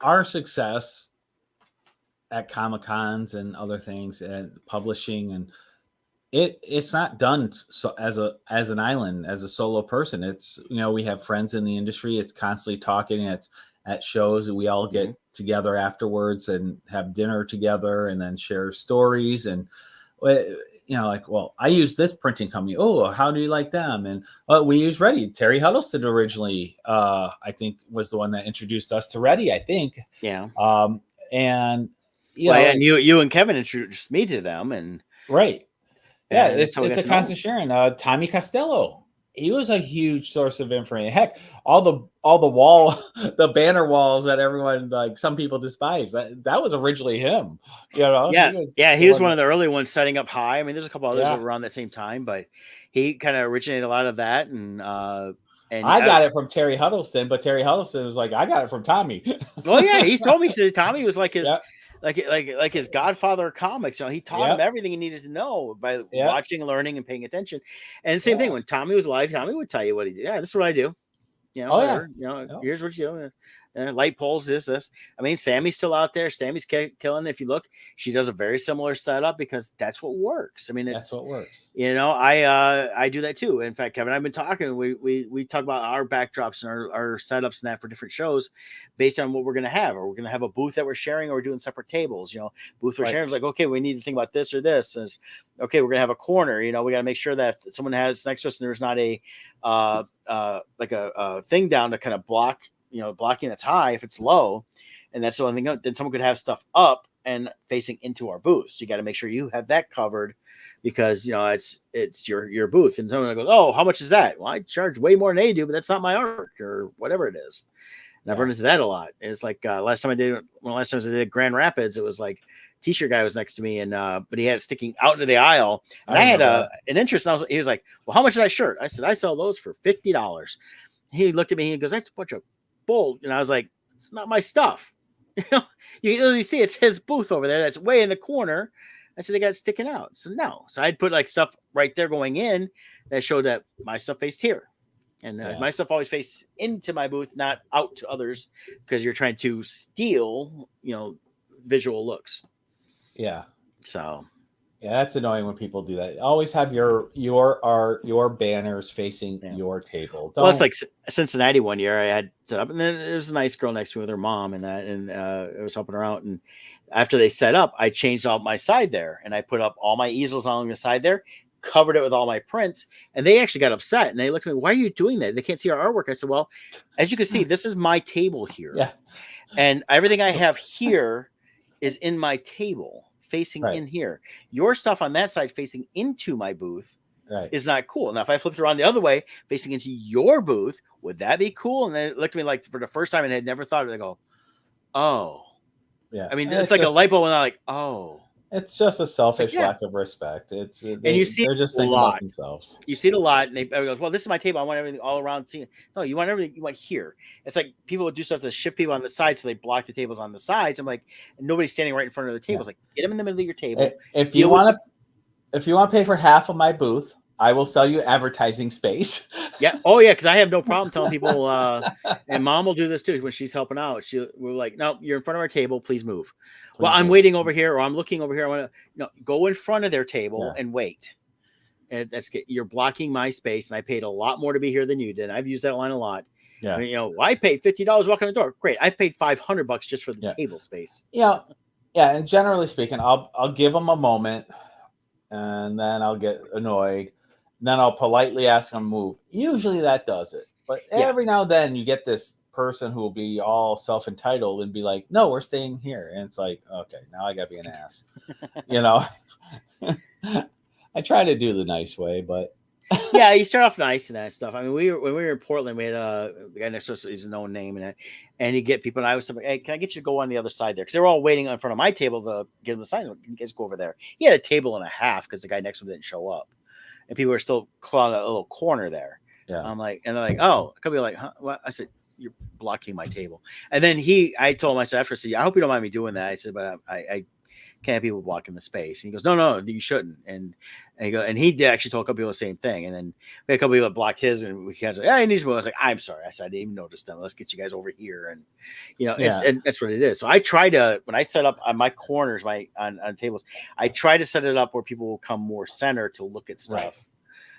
our success at Comic Cons and other things and publishing, and it's not done so as an island, as a solo person. It's, we have friends in the industry. It's constantly talking. It's at shows, we all get together afterwards and have dinner together and then share stories. And, like, well, I use this printing company. Oh, how do you like them? And we use Ready. Terry Huddleston originally, I think, was the one that introduced us to Ready, I think. Yeah. And and you and Kevin introduced me to them, and right. Yeah, it's a constant sharing. Tommy Costello, he was a huge source of information. Heck, all the the banner walls that everyone, like, some people despise, that was originally him. Yeah, he was one of the early ones setting up high. I mean, there's a couple others around that same time, but he kind of originated a lot of that. And I got it from Terry Huddleston, but Terry Huddleston was like, I got it from Tommy. Well, yeah, he's told me, so Tommy was like his like his godfather of comics. He taught him everything he needed to know by watching, learning, and paying attention. And same thing when Tommy was alive. Tommy would tell you what he did. Yeah, this is what I do. Here's what you do. Light poles, this. I mean, Sammy's still out there. Sammy's killing. If you look, she does a very similar setup because that's what works. I mean, that's what works. I do that too. In fact, Kevin and I've been talking. We talk about our backdrops and our setups and that for different shows based on what we're going to have. Or we're going to have a booth that we're sharing, or we're doing separate tables. Booth we're sharing is like, okay, we need to think about this or this. And okay, we're going to have a corner. We got to make sure that someone has next to us and there's not a like a thing down to kind of block. Blocking that's high if it's low, and that's the only thing. Then someone could have stuff up and facing into our booth. So you got to make sure you have that covered because it's your booth. And someone goes, "Oh, how much is that?" Well, I charge way more than they do, but that's not my art or whatever it is. And I've run into that a lot. It's like last time I did Grand Rapids, it was like T-shirt guy was next to me, and but he had it sticking out into the aisle, and I had an interest. And he was like, "Well, how much is that shirt?" I said, "I sell those for $50." He looked at me and he goes, "That's a bunch of bull." And I was like, "It's not my stuff." You see it's his booth over there that's way in the corner. I said, "They got it sticking out." So no. So I'd put like stuff right there going in that showed that my stuff faced here. And my stuff always faced into my booth, not out to others, because you're trying to steal, visual looks. Yeah. So that's annoying when people do that. Always have your art, your banners facing your table. Well, it's like Cincinnati one year I had set up, and then there's a nice girl next to me with her mom, and it was helping her out. And after they set up, I changed out my side there, and I put up all my easels on the side there, covered it with all my prints, and they actually got upset. And they looked at me, "Why are you doing that? They can't see our artwork." I said, "Well, as you can see, this is my table here, and everything I have here is in my table." Facing in here, your stuff on that side facing into my booth is not cool. Now, if I flipped around the other way, facing into your booth, would that be cool? And then it looked at me like for the first time and had never thought of it. I go, "Oh, yeah." I mean, it's like a light bulb, and I'm like, "Oh." It's just a selfish lack of respect. And you see, they're just thinking about themselves. You see it a lot, and everybody goes, "Well, this is my table. I want everything all around seeing." No, you want everything. You want here. It's like people would do stuff to shift people on the side, so they block the tables on the sides. I'm like, and nobody's standing right in front of the tables. Like, get them in the middle of your table. If you want to pay for half of my booth, I will sell you advertising space. Yeah. Oh, yeah. Because I have no problem telling people, and Mom will do this too when she's helping out. We're like, "No, you're in front of our table. Please move." Well, I'm waiting over here, or I'm looking over here. I want to go in front of their table and wait. And that's good. You're blocking my space, and I paid a lot more to be here than you did. I've used that line a lot. Yeah. I mean, I paid $50 walking the door. Great. I've paid $500 just for the table space. Yeah. And generally speaking, I'll give them a moment, and then I'll get annoyed. Then I'll politely ask them to move. Usually that does it. But every now and then you get this person who will be all self-entitled and be like, "No, we're staying here." And it's like, okay, now I gotta be an ass. I try to do the nice way, but yeah, you start off nice and that stuff. I mean, when we were in Portland, we had the guy next to us, he's a known name, and you get people, and I was like, "Hey, can I get you to go on the other side there?" Because they were all waiting in front of my table to give them the sign. "You guys go over there." He had a table and a half because the guy next to him didn't show up, and people were still clawing that little corner there. Yeah. I'm like, and they're like, "Oh," a couple of like, "Huh?" Well, I said, you're blocking my table. And then I told myself after, I said, I hope you don't mind me doing that. I said, but I can't have people blocking the space. And he goes, no, you shouldn't. And he did actually told a couple people the same thing. And then we had a couple people that blocked his, and we kind of like, he needs to move. I was like, I'm sorry. I said, I didn't even notice them. Let's get you guys over here. And and that's what it is. So I try to, when I set up on my corners, on tables, I try to set it up where people will come more center to look at stuff. Right.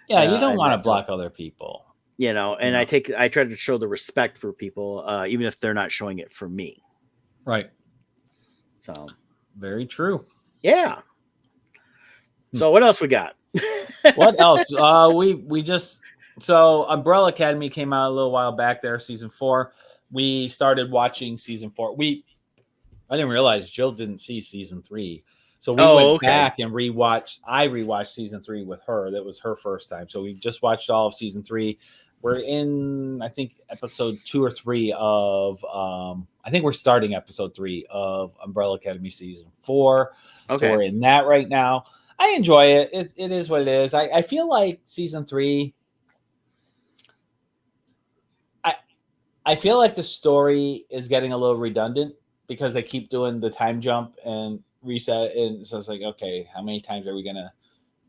Yeah, you don't want to block other people. And I try to show the respect for people, even if they're not showing it for me. Right. So very true. Yeah. So what else we got? What else? So Umbrella Academy came out a little while back there, season 4. We started watching season 4. I didn't realize Jill didn't see season 3. So we went back and rewatched. I rewatched season 3 with her. That was her first time. So we just watched all of season 3. We're in, I think, episode 2 or 3 of. I think we're starting episode 3 of Umbrella Academy season 4. Okay, so we're in that right now. I enjoy it. It is what it is. I feel like season 3. I feel like the story is getting a little redundant because they keep doing the time jump and reset, and so it's like, okay, how many times are we gonna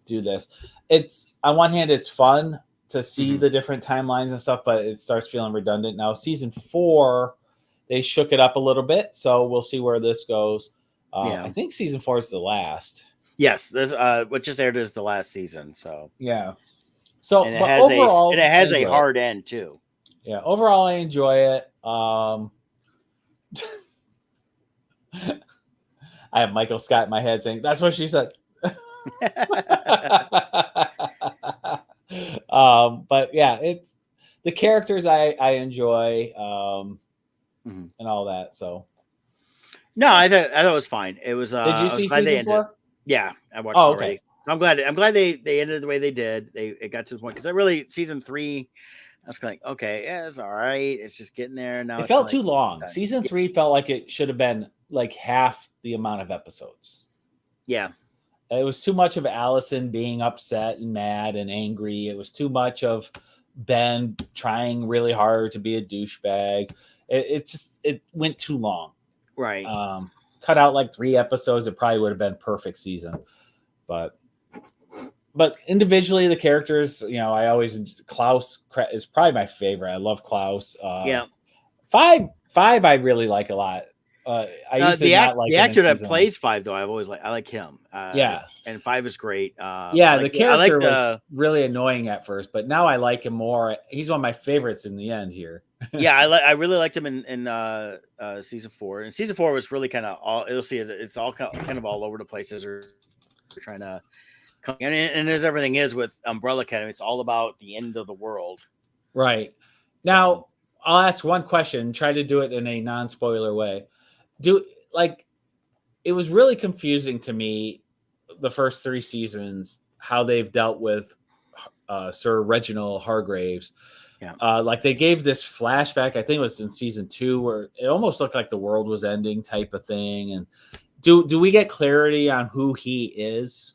do this? It's on one hand, it's fun to see the different timelines and stuff, but it starts feeling redundant. Now, season 4, they shook it up a little bit, so we'll see where this goes. I think season 4 is the last. Yes, this what just aired is the last season. So yeah, so and it has a hard end too. Yeah, overall, I enjoy it. I have Michael Scott in my head saying, "That's what she said." But yeah, it's the characters I enjoy, and all that. So no, I thought it was fine. It was. Did you see season 4? Yeah, I watched it already. Okay. So I'm glad they ended the way they did. It got to the point because season 3. I was kind of like, okay, yeah, it's all right. It's just getting there now. It felt too long. Season 3 felt like it should have been like half the amount of episodes. Yeah. It was too much of Allison being upset and mad and angry. It was too much of Ben trying really hard to be a douchebag. It went too long. Right. Cut out like 3 episodes. It probably would have been perfect season. But individually, the characters, Klaus is probably my favorite. I love Klaus. Yeah. 5 I really like a lot. I used to not like the actor that plays 5 though. I like him. And 5 is great. The character was really annoying at first, but now I like him more. He's one of my favorites in the end here. Yeah, I really liked him in season 4. And season 4 was really kind of all. You'll see it's all kind of all over the place as they're trying to. And as everything is with Umbrella Academy, it's all about the end of the world. Right. Now, I'll ask one question, try to do it in a non-spoiler way. It was really confusing to me, the first 3 seasons, how they've dealt with Sir Reginald Hargraves. Yeah. They gave this flashback, I think it was in season 2, where it almost looked like the world was ending type of thing. And do we get clarity on who he is?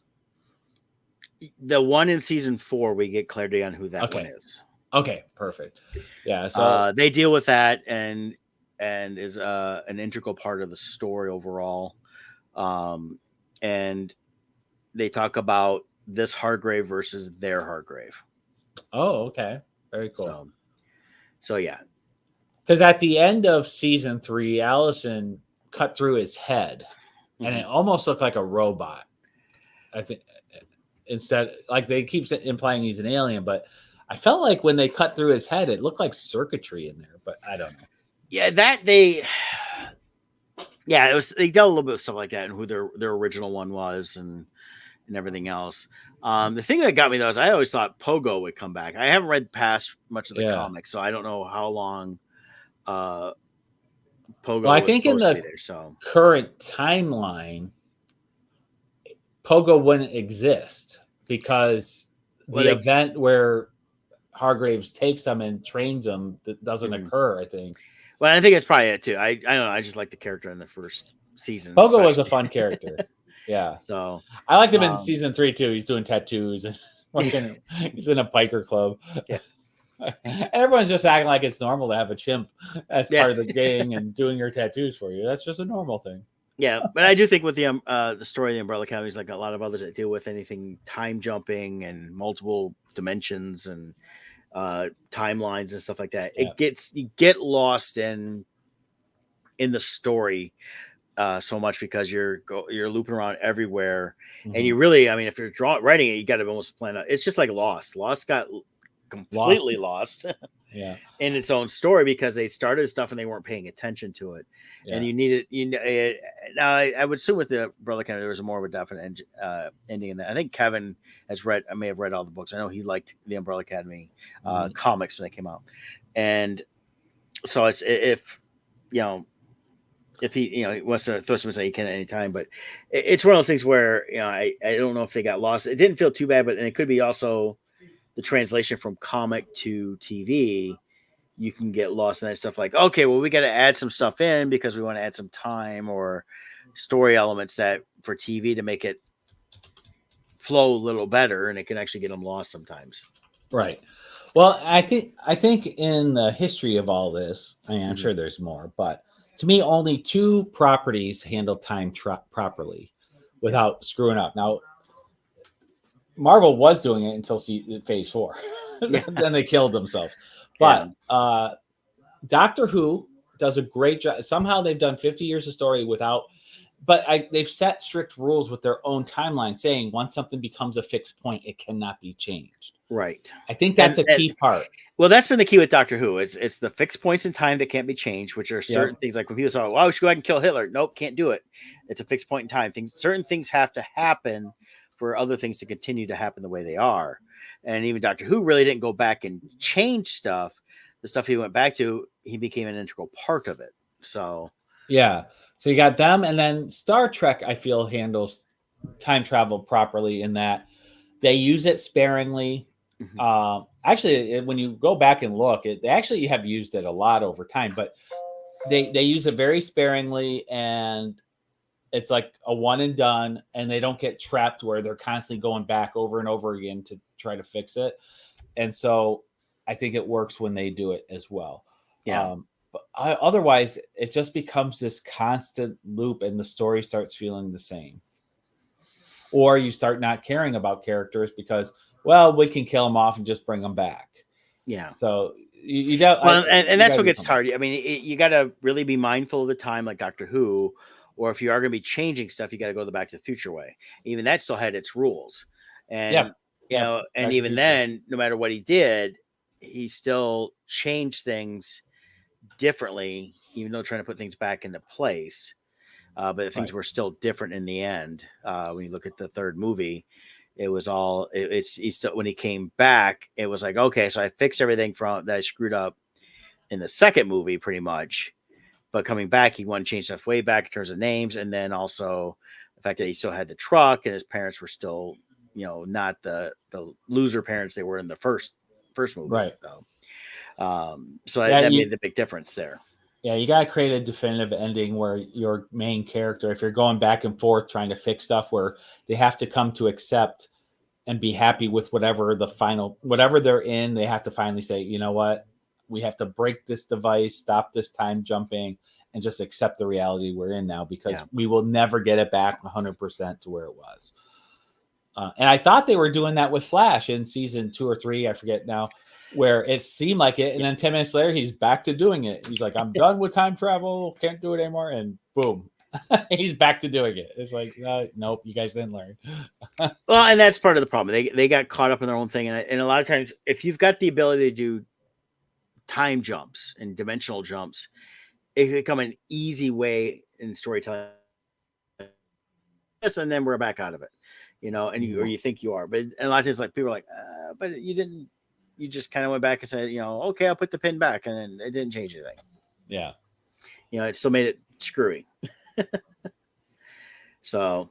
The one in season 4, we get clarity on who that one is. Okay, perfect. Yeah, so they deal with that and is an integral part of the story overall. And they talk about this Hargrave versus their Hargrave. Oh, okay. Very cool. So yeah. Because at the end of season 3, Allison cut through his head, and it almost looked like a robot. I think instead, they keep implying he's an alien, but I felt like when they cut through his head, it looked like circuitry in there, but I don't know. Yeah, it was. They dealt a little bit of stuff like that and who their original one was and everything else. The thing that got me though is I always thought Pogo would come back. I haven't read past much of the comics, so I don't know how long Pogo. Well, I think in the current timeline, Pogo wouldn't exist because the event where Hargraves takes them and trains them that doesn't occur, I think. Well, I think it's probably it too. I don't know. I just like the character in the first season. Pogo was a fun character. Yeah. So I liked him in season 3 too. He's doing tattoos and he's in a biker club. Yeah. Everyone's just acting like it's normal to have a chimp as Yeah. part of the gang and doing your tattoos for you. That's just a normal thing. Yeah, but I do think with the story of the Umbrella Academy is like a lot of others that deal with anything time jumping and multiple dimensions and timelines and stuff like that. Yeah. You get lost in the story so much because you're looping around everywhere, and you really, I mean, if you're writing it, you got to almost plan out. It's just like Lost. Lost got completely lost Yeah. in its own story because they started stuff and they weren't paying attention to it, and you needed now I would assume with the Umbrella Academy there was more of a definite ending in that. I think Kevin I may have read all the books. I know he liked the Umbrella Academy comics when they came out, and so it's if he he wants to throw some he can at any time, but it's one of those things where I don't know if they got lost. It didn't feel too bad, and it could be also the translation from comic to TV. You can get lost in that stuff like, okay, well, we got to add some stuff in because we want to add some time or story elements that for TV to make it flow a little better, and it can actually get them lost sometimes. Right. Well, I think in the history of all this, I'm sure there's more, but to me, only 2 properties handle time properly without screwing up. Now, Marvel was doing it until Phase 4. Then they killed themselves. But Doctor Who does a great job. Somehow they've done 50 years of story without, but they've set strict rules with their own timeline saying once something becomes a fixed point, it cannot be changed. Right. I think that's a key part. Well, that's been the key with Doctor Who. It's the fixed points in time that can't be changed, which are certain things like when people say, well, we should go ahead and kill Hitler. Nope, can't do it. It's a fixed point in time. Certain things have to happen for other things to continue to happen the way they are. And even Doctor Who really didn't go back and change stuff. The stuff he went back to, he became an integral part of it. So yeah. So you got them, and then Star Trek, I feel, handles time travel properly in that they use it sparingly. Actually, when you go back and look, they actually have used it a lot over time, but they use it very sparingly, and it's like a one and done, and they don't get trapped where they're constantly going back over and over again to try to fix it. And so I think it works when they do it as well. Yeah. But otherwise, it just becomes this constant loop, and the story starts feeling the same. Or you start not caring about characters because, well, we can kill them off and just bring them back. Yeah. So you don't. Well, and that's what gets hard. I mean, you got to really be mindful of the time, like Doctor Who, or if you are going to be changing stuff, you got to go the Back to the Future way. Even that still had its rules, and and even then, no matter what he did, he still changed things differently, even though trying to put things back into place. But things were still different in the end. When you look at the third movie, it was all he still, when he came back, it was like, okay, so I fixed everything from that I screwed up in the second movie pretty much, but coming back, he wanted to change stuff way back in terms of names. And then also the fact that he still had the truck and his parents were still, not the loser parents they were in the first movie. Right. So that made the big difference there. Yeah, you got to create a definitive ending where your main character, if you're going back and forth trying to fix stuff, where they have to come to accept and be happy with whatever they're in, they have to finally say, you know what, we have to break this device, stop this time jumping, and just accept the reality we're in now, because we will never get it back 100% to where it was. And I thought they were doing that with Flash in season 2 or 3, I forget now, where it seemed like it, and then 10 minutes later he's back to doing it. He's like, I'm done with time travel, can't do it anymore, and boom, he's back to doing it. It's like, nope, you guys didn't learn. Well, and that's part of the problem. They got caught up in their own thing, and a lot of times, if you've got the ability to do time jumps and dimensional jumps, it can become an easy way in storytelling. And then we're back out of it, and you think you are, but a lot of times, like, people are like, but you didn't. You just kind of went back and said, okay, I'll put the pin back, and then it didn't change anything. Yeah. It still made it screwy. So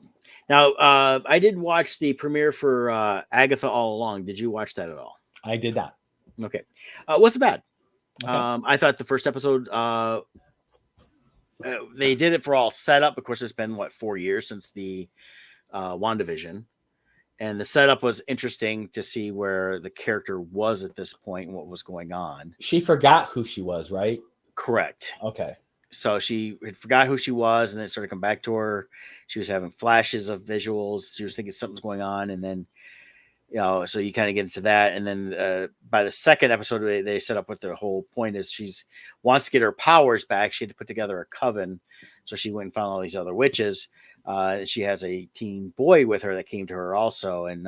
now I did watch the premiere for Agatha All Along. Did you watch that at all? I did not. Okay. Wasn't bad. Okay. I thought the first episode, they did it for all setup. Of course, it's been 4 years since the WandaVision. And the setup was interesting to see where the character was at this point and what was going on. She forgot who she was, right? Correct. Okay. So she had forgot who she was, and then it started to come back to her. She was having flashes of visuals. She was thinking something's going on, and then, so you kind of get into that. And then by the second episode, they set up what the whole point is. She's wants to get her powers back. She had to put together a coven. So she went and found all these other witches. She has a teen boy with her that came to her also. And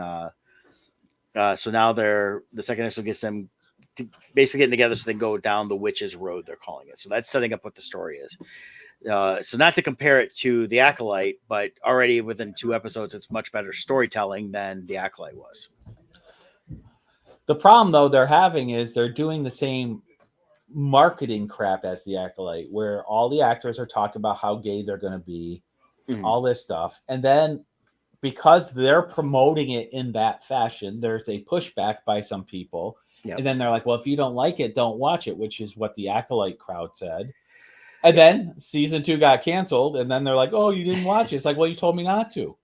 so now the second episode gets them basically getting together so they go down the witches road, they're calling it. So that's setting up what the story is. So not to compare it to The Acolyte, but already within 2 episodes, it's much better storytelling than The Acolyte was. The problem, though, they're having is they're doing the same marketing crap as The Acolyte, where all the actors are talking about how gay they're going to be, all this stuff. And then because they're promoting it in that fashion, there's a pushback by some people. Yep. And then they're like, well, if you don't like it, don't watch it, which is what the Acolyte crowd said. And then season 2 got canceled. And then they're like, oh, you didn't watch it. It's like, well, you told me not to.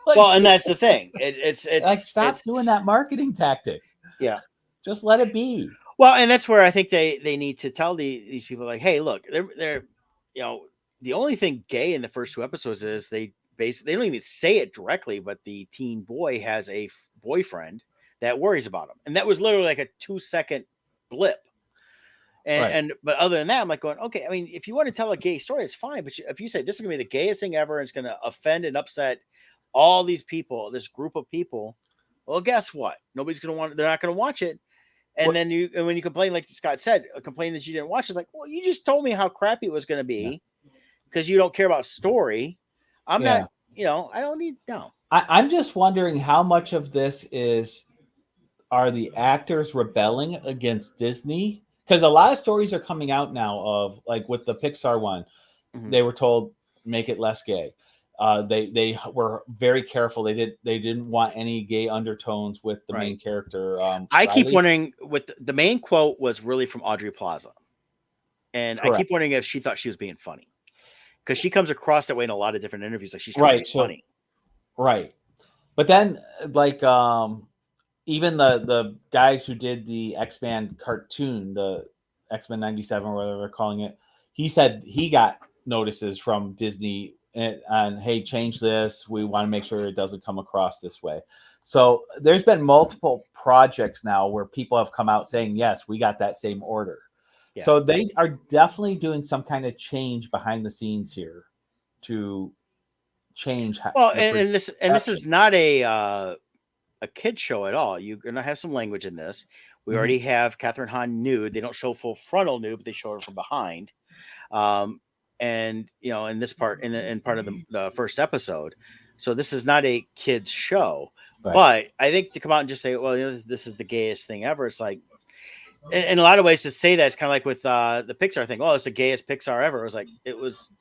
Well, and that's the thing. It's like, stop doing that marketing tactic. Yeah. Just let it be. Well, and that's where I think they need to tell these people, like, hey, look, they're the only thing gay in the first 2 episodes is they don't even say it directly, but the teen boy has a boyfriend that worries about him. And that was literally like a 2-second blip. And but other than that, I'm like going, okay, I mean, if you want to tell a gay story, it's fine. But if you say this is going to be the gayest thing ever, and it's going to offend and upset all these people, this group of people, well, guess what? Nobody's going to want, they're not going to watch it. And then when you complain, like Scott said, complain that you didn't watch, it's like, well, you just told me how crappy it was going to be because you don't care about story. I'm not, I don't need, no. I'm just wondering how much of this are the actors rebelling against Disney? Because a lot of stories are coming out now of, like, with the Pixar one, they were told make it less gay. They were very careful. They didn't want any gay undertones with the main character. I keep wondering, with the main quote was really from Audrey Plaza, and I keep wondering if she thought she was being funny, because she comes across that way in a lot of different interviews, like she's trying to be funny. Right, but then like even the guys who did the X-Men cartoon, the X-Men 97 or whatever they're calling it, he said he got notices from Disney and hey, change this. We want to make sure it doesn't come across this way. So there's been multiple projects now where people have come out saying, yes, we got that same order. Yeah. So they are definitely doing some kind of change behind the scenes here to change. Well, and this is not a kid show at all. You're going to have some language in this. We already have Catherine Hahn nude. They don't show full frontal nude, but they show her from behind. And in this part, in part of the first episode, so this is not a kids show. Right. But I think to come out and just say, well, this is the gayest thing ever. It's like, in a lot of ways, to say that, it's kind of like with the Pixar thing. Oh, it's the gayest Pixar ever. It was like, it was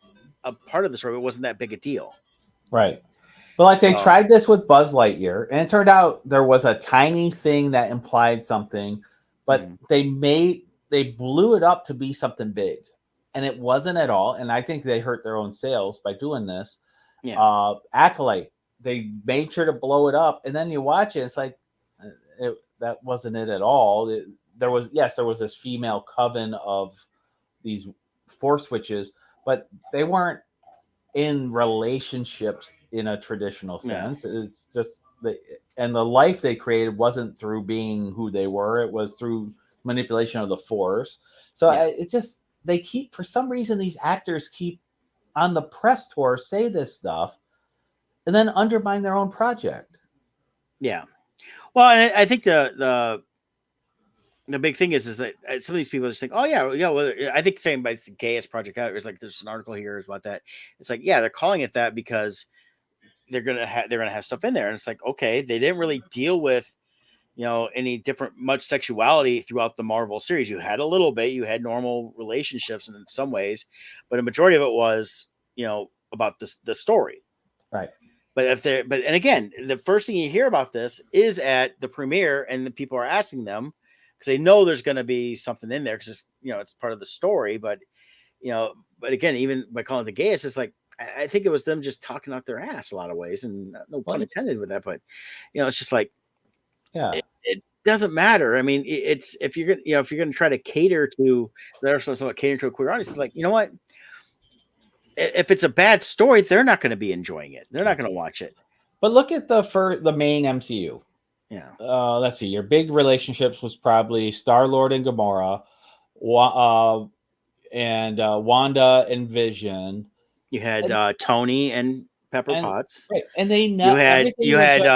a part of the story. It wasn't that big a deal. Right. But like they tried this with Buzz Lightyear, and it turned out there was a tiny thing that implied something, but they blew it up to be something big. And it wasn't at all. And I think they hurt their own sales by doing this. Yeah. Acolyte, they made sure to blow it up. And then you watch it, it's like, that wasn't it at all. There was this female coven of these Force witches, but they weren't in relationships in a traditional sense. Yeah. It's just the life they created wasn't through being who they were. It was through manipulation of the Force. So it's just, they keep, for some reason, these actors keep on the press tour say this stuff and then undermine their own project. Yeah. Well, and I think the big thing is that some of these people just think, oh yeah, well, I think saying by it's the gayest project out, it's like there's an article here about that. It's like, yeah, they're calling it that because they're gonna have stuff in there, and it's like, okay, they didn't really deal with any different much sexuality throughout the Marvel series. You had a little bit, you had normal relationships in some ways, but a majority of it was about the story, right? But and again, the first thing you hear about this is at the premiere, and the people are asking them because they know there's going to be something in there because it's it's part of the story. But again, even by calling it the gayest, it's like, I think it was them just talking out their ass a lot of ways, and no pun intended with that, but it's just like, Yeah. it doesn't matter. I mean, it's if you're gonna if you're gonna try to cater to there's somewhat catering to a queer audience, it's like, you know what? If it's a bad story, they're not going to be enjoying it. They're not going to watch it. But look at the main MCU. Yeah. Let's see. Your big relationships was probably Star-Lord and Gamora, and Wanda and Vision. You had Tony and Pepper Potts. Right, and they never. You had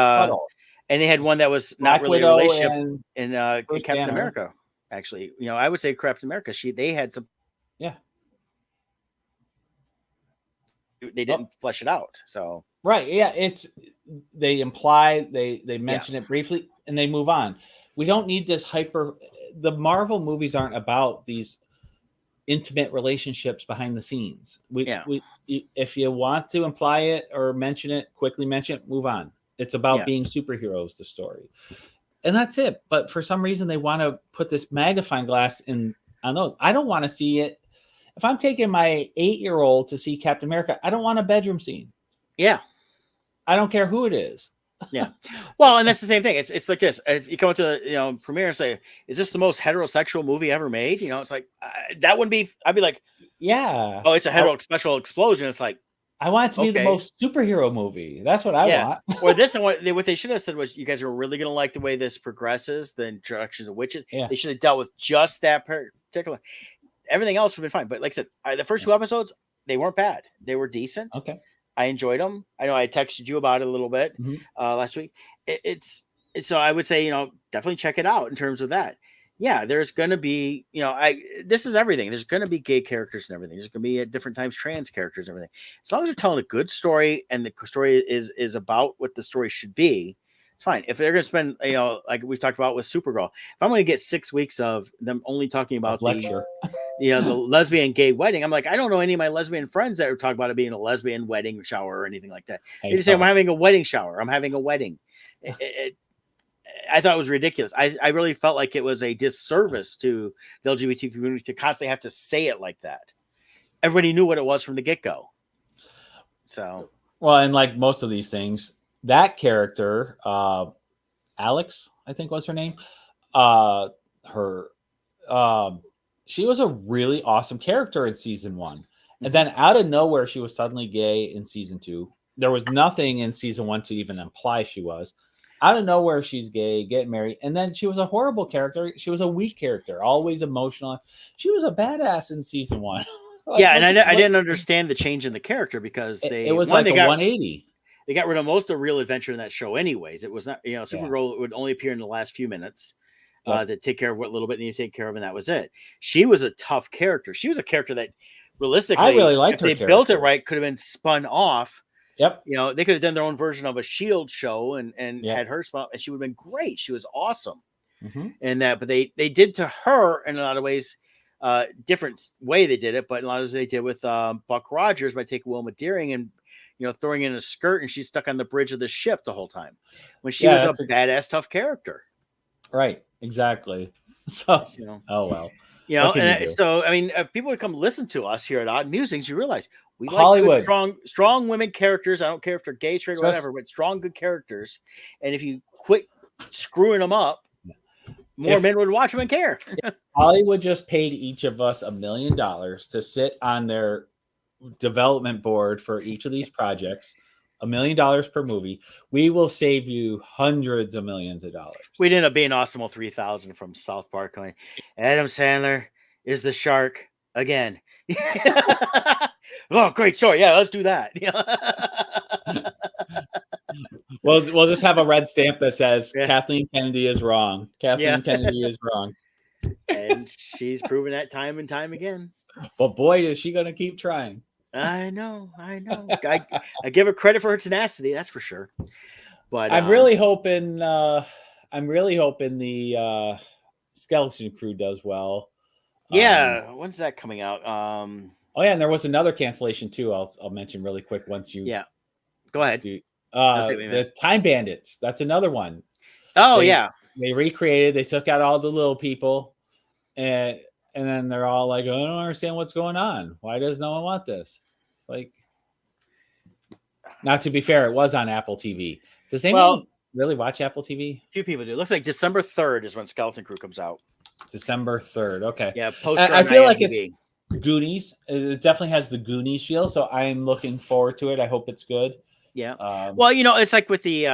and they had one that was not really a relationship in Captain Banner. America. Actually, I would say Captain America. They had some. Yeah. They didn't flesh it out. So right, yeah, they imply, they mention it briefly, and they move on. We don't need this hyper. The Marvel movies aren't about these intimate relationships behind the scenes. If you want to imply it or mention it, quickly mention it, move on. It's about being superheroes, the story, and that's it. But for some reason, they want to put this magnifying glass on those. I don't want to see it. If I'm taking my 8-year-old to see Captain America, I don't want a bedroom scene. Yeah. I don't care who it is. Yeah. Well, and that's the same thing. It's like this. If you come up to the premiere and say, "Is this the most heterosexual movie ever made?" It's like that wouldn't be. I'd be like, "Yeah." Oh, it's a heterosexual explosion. It's like, I want it to be the most superhero movie. That's what I want. Or this, and what they should have said was, you guys are really going to like the way this progresses, the introduction of witches. Yeah. They should have dealt with just that particular. Everything else would have been fine. But like I said, the first 2 episodes, they weren't bad. They were decent. Okay. I enjoyed them. I know I texted you about it a little bit last week. It's so I would say, definitely check it out in terms of that. Yeah, there's going to be, this is everything. There's going to be gay characters and everything. There's going to be at different times trans characters and everything. As long as you're telling a good story and the story is about what the story should be, it's fine. If they're going to spend, like we've talked about with Supergirl, if I'm going to get 6 weeks of them only talking about lecture. The lesbian gay wedding, I'm like, I don't know any of my lesbian friends that are talking about it being a lesbian wedding shower or anything like that. They just say, I'm having a wedding shower. I'm having a wedding. I thought it was ridiculous. I really felt like it was a disservice to the LGBT community to constantly have to say it like that. Everybody knew what it was from the get-go. So, well, and like most of these things, that character, Alex, I think was her name, she was a really awesome character in season 1. And then out of nowhere, she was suddenly gay in season 2. There was nothing in season 1 to even imply she was. Out of nowhere, she's gay, getting married. And then she was a horrible character. She was a weak character, always emotional. She was a badass in season 1. And I didn't understand the change in the character because it was like a 180. They got rid of most of the real adventure in that show anyways. It was not, Supergirl would only appear in the last few minutes. To take care of what little bit you need to take care of, and that was it. She was a tough character. She was a character that, realistically, I really liked her. If they built it right, could have been spun off. Yep. They could have done their own version of a Shield show and had her spun, and she would have been great. She was awesome. And that, but they did to her in a lot of ways, different way they did it, but in a lot of ways they did with Buck Rogers by taking Wilma Deering and throwing in a skirt, and she's stuck on the bridge of the ship the whole time when she was a badass tough character. Right. Exactly. So, oh well. So I mean, if people would come listen to us here at Odd Musings, you realize we Hollywood. like strong women characters. I don't care if they're gay, straight, or whatever, but strong, good characters. And if you quit screwing them up, more men would watch them and care. Hollywood just paid each of us $1 million to sit on their development board for each of these projects. $1 million per movie. We will save you hundreds of millions of dollars. We'd end up being Awesome 3000 from South Park going, Adam Sandler is the shark again. Oh, great story. Yeah, let's do that. We'll just have a red stamp that says Kathleen Kennedy is wrong. Kathleen Kennedy is wrong. And she's proven that time and time again. But boy, is she going to keep trying. I know. I give her credit for her tenacity, that's for sure. But I'm really hoping the Skeleton Crew does well. Yeah, when's that coming out? And there was another cancellation too. I'll mention really quick once you. Yeah, go ahead. The Time Bandits. That's another one. Oh they recreated. They took out all the little people, and then they're all like, "I don't understand what's going on. Why does no one want this?" It's like, Now, to be fair, it was on Apple TV. Does anyone Well, really watch Apple TV? few people do. It looks like December 3rd is when Skeleton Crew comes out. December 3rd. Okay. Yeah, poster I on feel like it's IMDb. Goonies. It definitely has the Goonies feel, so I'm looking forward to it. I hope it's good. Yeah. Well, it's like with the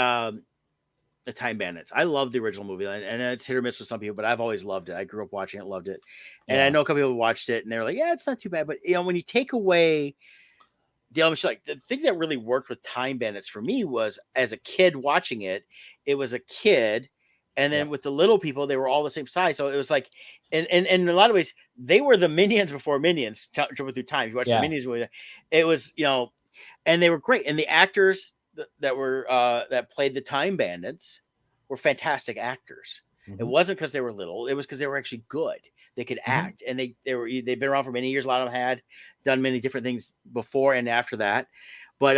Time Bandits. I love the original movie, and it's hit or miss with some people, but I've always loved it. I grew up watching it, loved it, and Yeah. I know a couple people watched it, and they were like, "Yeah, it's not too bad." But when you take away the elements, like the thing that really worked with Time Bandits for me was as a kid watching it, it was a kid. And then with the little people, they were all the same size. So it was like, and in a lot of ways, they were the Minions before Minions jumping through time. If you watch the Minions movie, it was, and they were great. And the actors that were that played the Time Bandits were fantastic actors. Mhm. It wasn't because they were little; it was because they were actually good. They could act, and they've been around for many years. A lot of them had done many different things before and after that, but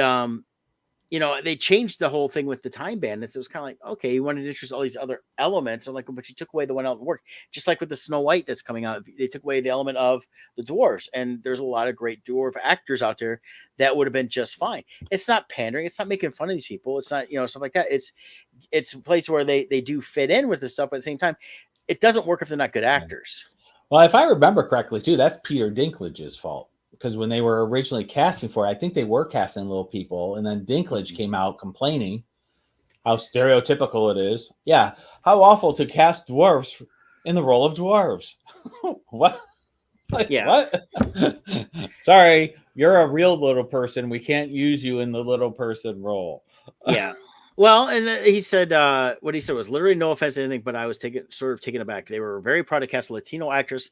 they changed the whole thing with the Time Bandits. It was kind of like, okay, you wanted to introduce all these other elements, and but you took away the one element that worked. Just like with the Snow White that's coming out, they took away the element of the dwarves, and there's a lot of great dwarf actors out there that would have been just fine. It's not pandering. It's not making fun of these people. It's not stuff like that. It's a place where they do fit in with this stuff, but at the same time, it doesn't work if they're not good actors. Well, if I remember correctly, too, that's Peter Dinklage's fault. Because when they were originally casting for it, I think they were casting little people, and then Dinklage came out complaining how stereotypical it is. Yeah, how awful to cast dwarves in the role of dwarves. What? What? Sorry, you're a real little person. We can't use you in the little person role. Yeah. Well, and he said what he said was literally no offense to anything, but I was sort of taken aback. They were very proud to cast a Latino actress.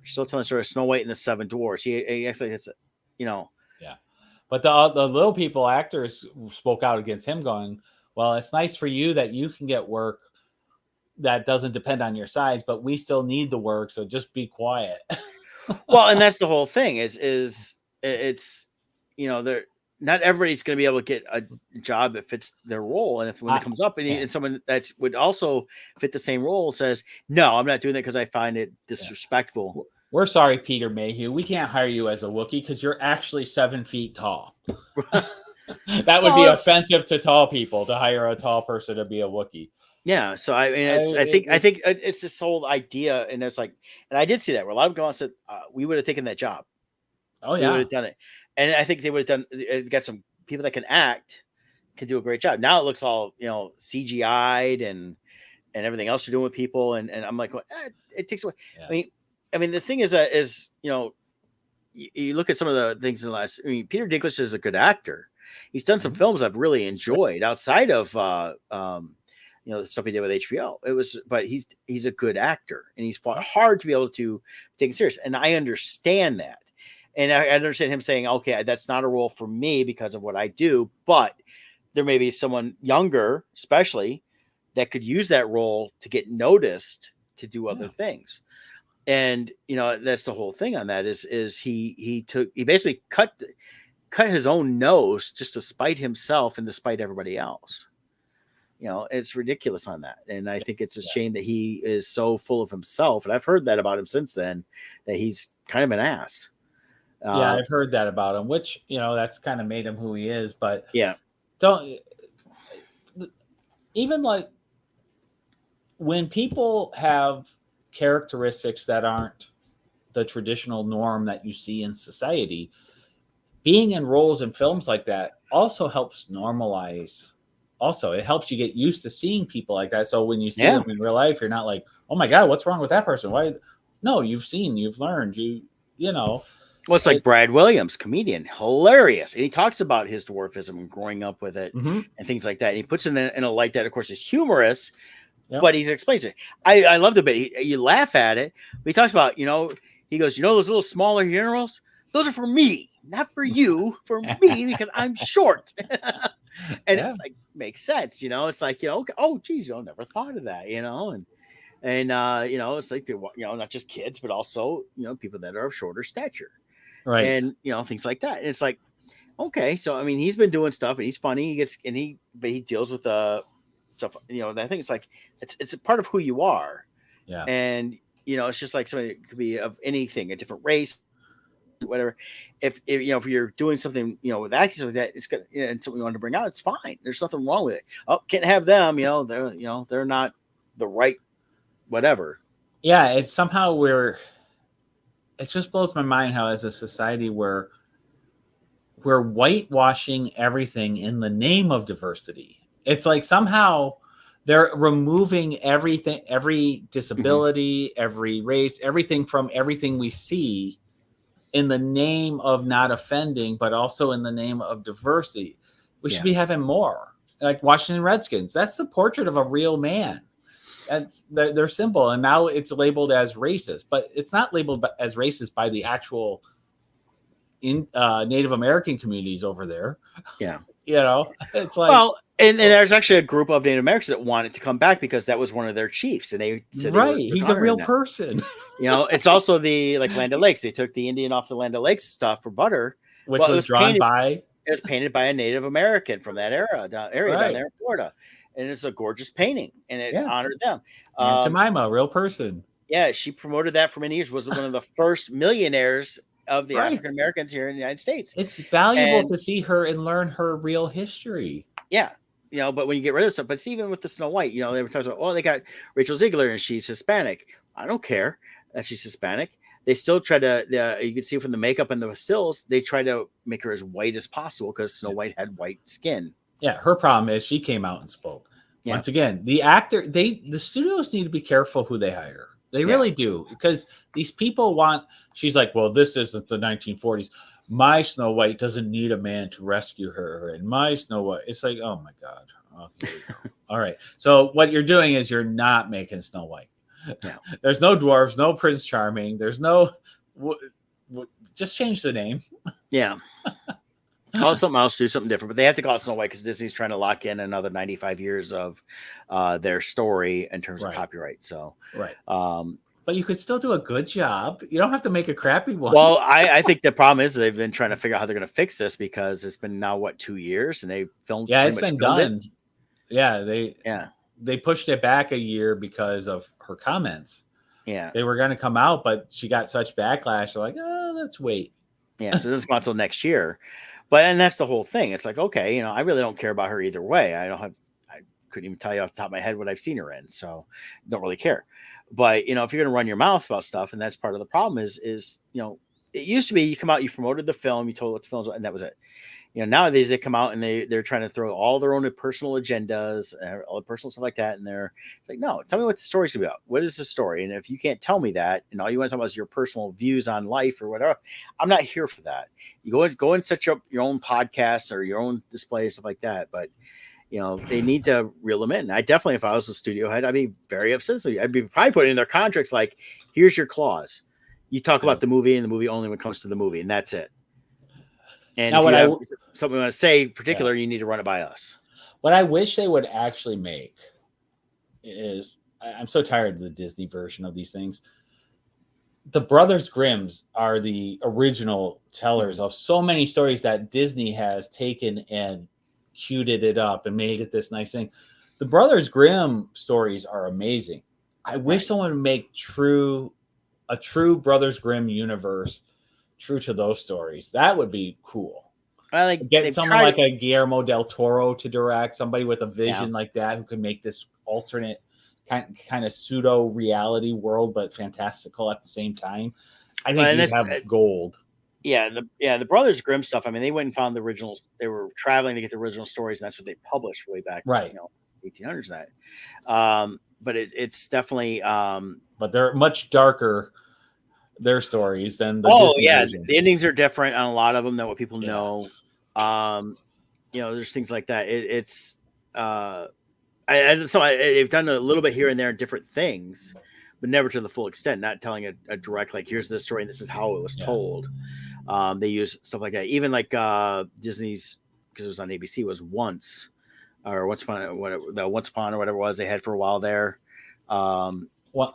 Still telling the story of Snow White and the Seven Dwarfs. He actually, Yeah, but the little people actors spoke out against him, going, "Well, it's nice for you that you can get work that doesn't depend on your size, but we still need the work, so just be quiet." Well, and that's the whole thing. It's they're not everybody's going to be able to get a job that fits their role, and when it comes up, and someone that would also fit the same role says, "No, I'm not doing that because I find it disrespectful." We're sorry, Peter Mayhew. We can't hire you as a Wookiee because you're actually 7 feet tall. That would be offensive to tall people to hire a tall person to be a Wookiee. Yeah, so I mean, I think it's this whole idea, and it's like, and I did see that where a lot of people said we would have taken that job. Oh we would have done it, and I think they would have done. Got some people that can act, can do a great job. Now it looks all CGI'd and everything else you're doing with people, and I'm like, it takes away. Yeah. I mean, the thing is you look at some of the things in the last. I mean, Peter Dinklage is a good actor. He's done some films I've really enjoyed outside of the stuff he did with HBO. But he's a good actor, and he's fought hard to be able to take it serious. And I understand that, and I understand him saying, "Okay, that's not a role for me because of what I do." But there may be someone younger, especially, that could use that role to get noticed to do other things. And that's the whole thing on that is he basically cut his own nose just to spite himself and to spite everybody else. It's ridiculous on that, and I think it's a shame that he is so full of himself. And I've heard that about him since then, that he's kind of an ass. Yeah, I've heard that about him, which that's kind of made him who he is. But even like when people have characteristics that aren't the traditional norm that you see in society, being in roles in films like that also helps normalize. Also, it helps you get used to seeing people like that. So when you see them in real life, you're not like, "Oh my God, what's wrong with that person?" Why? No, you've learned, Well, it's like Brad Williams, comedian, hilarious. And he talks about his dwarfism and growing up with it and things like that. And he puts it in a light that, of course, is humorous, but he explains it. I love the bit. You laugh at it. But he talks about, he goes, those little smaller urinals? Those are for me, not for you, for me, because I'm short. And it's like, makes sense. It's like, okay, oh, geez, never thought of that, and it's like, not just kids, but also, people that are of shorter stature. Right. And, things like that. And it's like, okay. So, I mean, he's been doing stuff and he's funny. But he deals with stuff, I think it's like, it's a part of who you are. Yeah. And, it's just like somebody could be of anything, a different race, whatever. If if you're doing something with acting like that, it's good, and something you want to bring out, it's fine. There's nothing wrong with it. Oh, can't have them. They're not the right whatever. Yeah, it's somehow it just blows my mind how as a society we're whitewashing everything in the name of diversity. It's like somehow they're removing everything, every disability, every race, everything from everything we see in the name of not offending, but also in the name of diversity. We should be having more. Like Washington Redskins, that's the portrait of a real man. That's their symbol, and now it's labeled as racist, but it's not labeled as racist by the actual Native American communities over there. Yeah, it's like, well, and there's actually a group of Native Americans that wanted to come back because that was one of their chiefs, and they said he's a real person. It's also the Land O'Lakes. They took the Indian off the Land O'Lakes stuff for butter, which was drawn by. It was painted by a Native American from that area down there in Florida, and it's a gorgeous painting, and it honored them. And Jemima, real person. Yeah, she promoted that for many years. Was one of the first millionaires of the African Americans here in the United States. It's valuable to see her and learn her real history. Yeah. But when you get rid of stuff, but it's even with the Snow White, they were talking about, they got Rachel Ziegler and she's Hispanic. I don't care that she's Hispanic. They still try to, you can see from the makeup and the stills, they try to make her as white as possible because Snow White had white skin. Yeah. Her problem is she came out and spoke. Yeah. Once again, the studios need to be careful who they hire. They really do, because these people she's like, well, this isn't the 1940s. My Snow White doesn't need a man to rescue her. And my Snow White, it's like, oh my God. Okay. All right. So what you're doing is you're not making Snow White. No. There's no dwarves, no Prince Charming. There's no, just change the name. Yeah. Call it something else, do something different, but they have to call it Snow White because Disney's trying to lock in another 95 years of their story in terms of copyright. So, but you could still do a good job. You don't have to make a crappy one. Well, I think the problem is they've been trying to figure out how they're going to fix this because it's been now 2 years and they filmed. Yeah, it's been done. They pushed it back a year because of her comments. Yeah, they were going to come out, but she got such backlash. They're like, oh, let's wait. Yeah, so it doesn't go until next year. And that's the whole thing. It's like, okay, I really don't care about her either way. I couldn't even tell you off the top of my head what I've seen her in. So don't really care. But, if you're going to run your mouth about stuff, and that's part of the problem is, it used to be you come out, you promoted the film, you told what the film was, and that was it. Nowadays they come out and they're trying to throw all their own personal agendas, all the personal stuff like that. And it's like, no, tell me what the story's gonna be about. What is the story? And if you can't tell me that, and all you want to talk about is your personal views on life or whatever, I'm not here for that. You go and set up your own podcasts or your own displays, stuff like that. But they need to reel them in. I definitely, if I was a studio head, I'd be very upset. I'd be probably putting in their contracts like, here's your clause. You talk about the movie and the movie only when it comes to the movie, and that's it. And now, if you have something you want to say in particular, you need to run it by us. What I wish they would actually make is, I'm so tired of the Disney version of these things. The Brothers Grimms are the original tellers of so many stories that Disney has taken and cuted it up and made it this nice thing. The Brothers Grimm stories are amazing. I wish someone would make a true Brothers Grimm universe true to those stories. That would be cool. Get someone like a Guillermo del Toro to direct, somebody with a vision like that who can make this alternate kind of pseudo reality world, but fantastical at the same time. I think you'd have gold. Yeah, the Brothers Grimm stuff. I mean, they went and found the originals. They were traveling to get the original stories, and that's what they published way back, 1800s. But it's definitely. But they're much darker. Their stories than the Disney versions. The endings are different on a lot of them than what people know. There's things like that. They've done a little bit here and there in different things, but never to the full extent. Not telling a direct like, here's this story and this is how it was told. They use stuff like that. Even like Disney's, because it was on ABC, was Once Upon or whatever it was they had for a while there. Once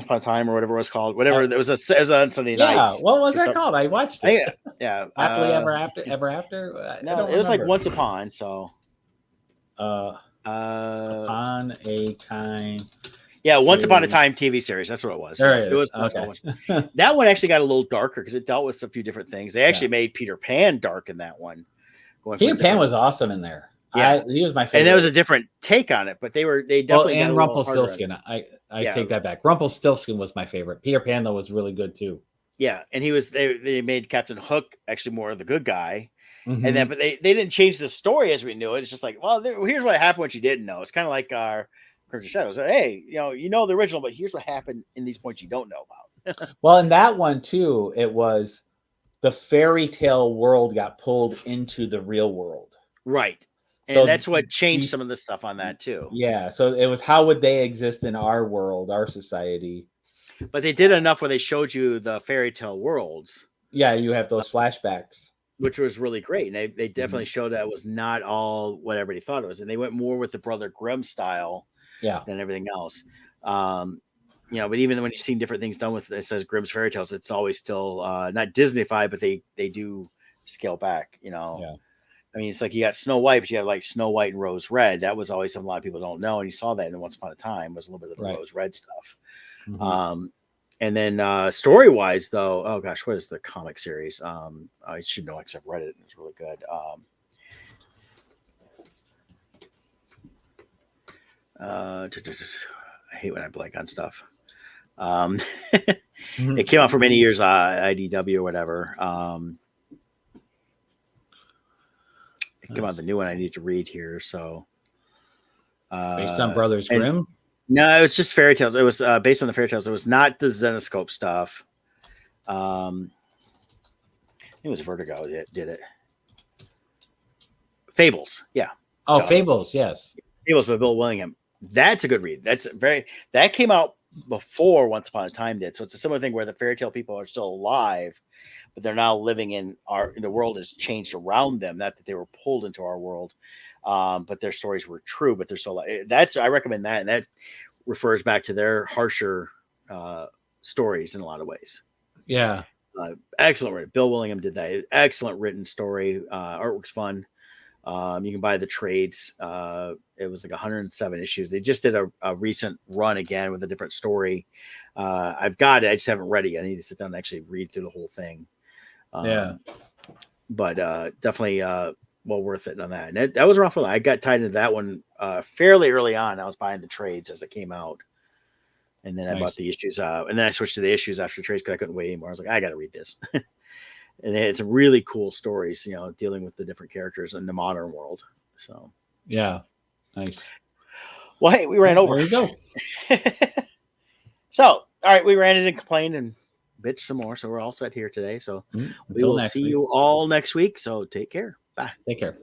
Upon a Time or whatever it was called. Whatever it was on Sunday nights. What was that called? I watched it. Happily Ever After. No, it was like Once Upon. So upon a time. Yeah, Once Upon a series. Time TV series. That's what it was. There it It is. was Okay. that one actually got a little darker because it dealt with a few different things. They actually made Peter Pan dark in that one. Going from Peter a Pan different- was awesome in there. Yeah. He was my favorite. and that was a different take on it, but they definitely got and a little harder on Rumpelstiltskin. it. I take that back. Rumpelstiltskin was my favorite. Peter Pan though was really good too. Yeah, and they made Captain Hook actually more of the good guy. Mhm. And then, but they didn't change the story as we knew it. It's just like, well, here's what happened, what you didn't know. It's kind of like our Crimson Shadows. Hey, you know the original, but here's what happened in these points you don't know about. Well, in that one too, it was the fairy tale world got pulled into the real world. Right. And So that's what changed these- some of the stuff on that too. Yeah. So it was how would they exist in our world, our society? But they did enough where they showed you the fairy tale worlds, Yeah, you have those flashbacks. which was really great. And they definitely showed that it was not all what everybody thought it was. And they went more with the Brother Grimm style than everything else. But even when you've seen different things done with it says Grimm's fairy tales, it's always still not Disneyfied, but they do scale back, Yeah. I mean, it's like you got Snow White, but you have like Snow White and Rose Red. That was always something a lot of people don't know. And you saw that in Once Upon a Time was a little bit of the Rose Red stuff. Mhm. And then story wise though, oh gosh, what is the comic series? I should know because I've read it. It's really good. I hate when I blank on stuff. It came out for many years, IDW or whatever. It came out the new one I need to read here. So Based on Brothers Grimm. No, it was just fairy tales. It was based on the fairy tales. It was not the Zenoscope stuff. It was Vertigo that did it. Fables, yeah. Oh, Fables, yes. Fables by Bill Willingham. That's a good read. That came out before Once Upon a Time did. So it's a similar thing where the fairy tale people are still alive, but they're now living in the world has changed around them. Not that they were pulled into our world, but their stories were true. But they're still I recommend that, and that refers back to their harsher stories in a lot of ways. Yeah, excellent written. Bill Willingham did that. Excellent written story. Artwork's fun. You can buy the trades. It was like 107 issues. They just did a recent run again with a different story. I've got it. I just haven't read it yet. I need to sit down and actually read through the whole thing. But definitely well worth it on that. And that was around for I got tied into that one fairly early on. I was buying the trades as it came out. And then I bought the issues. And then I switched to the issues after trades because I couldn't wait anymore. I was like, I got to read this. And it's some really cool stories, dealing with the different characters in the modern world. So, yeah, nice. Well, hey, we ran over. There you go. So, all right, we ran it and complained and bitched some more. So we're all set here today. So we will see you all next week. So take care. Bye. Take care.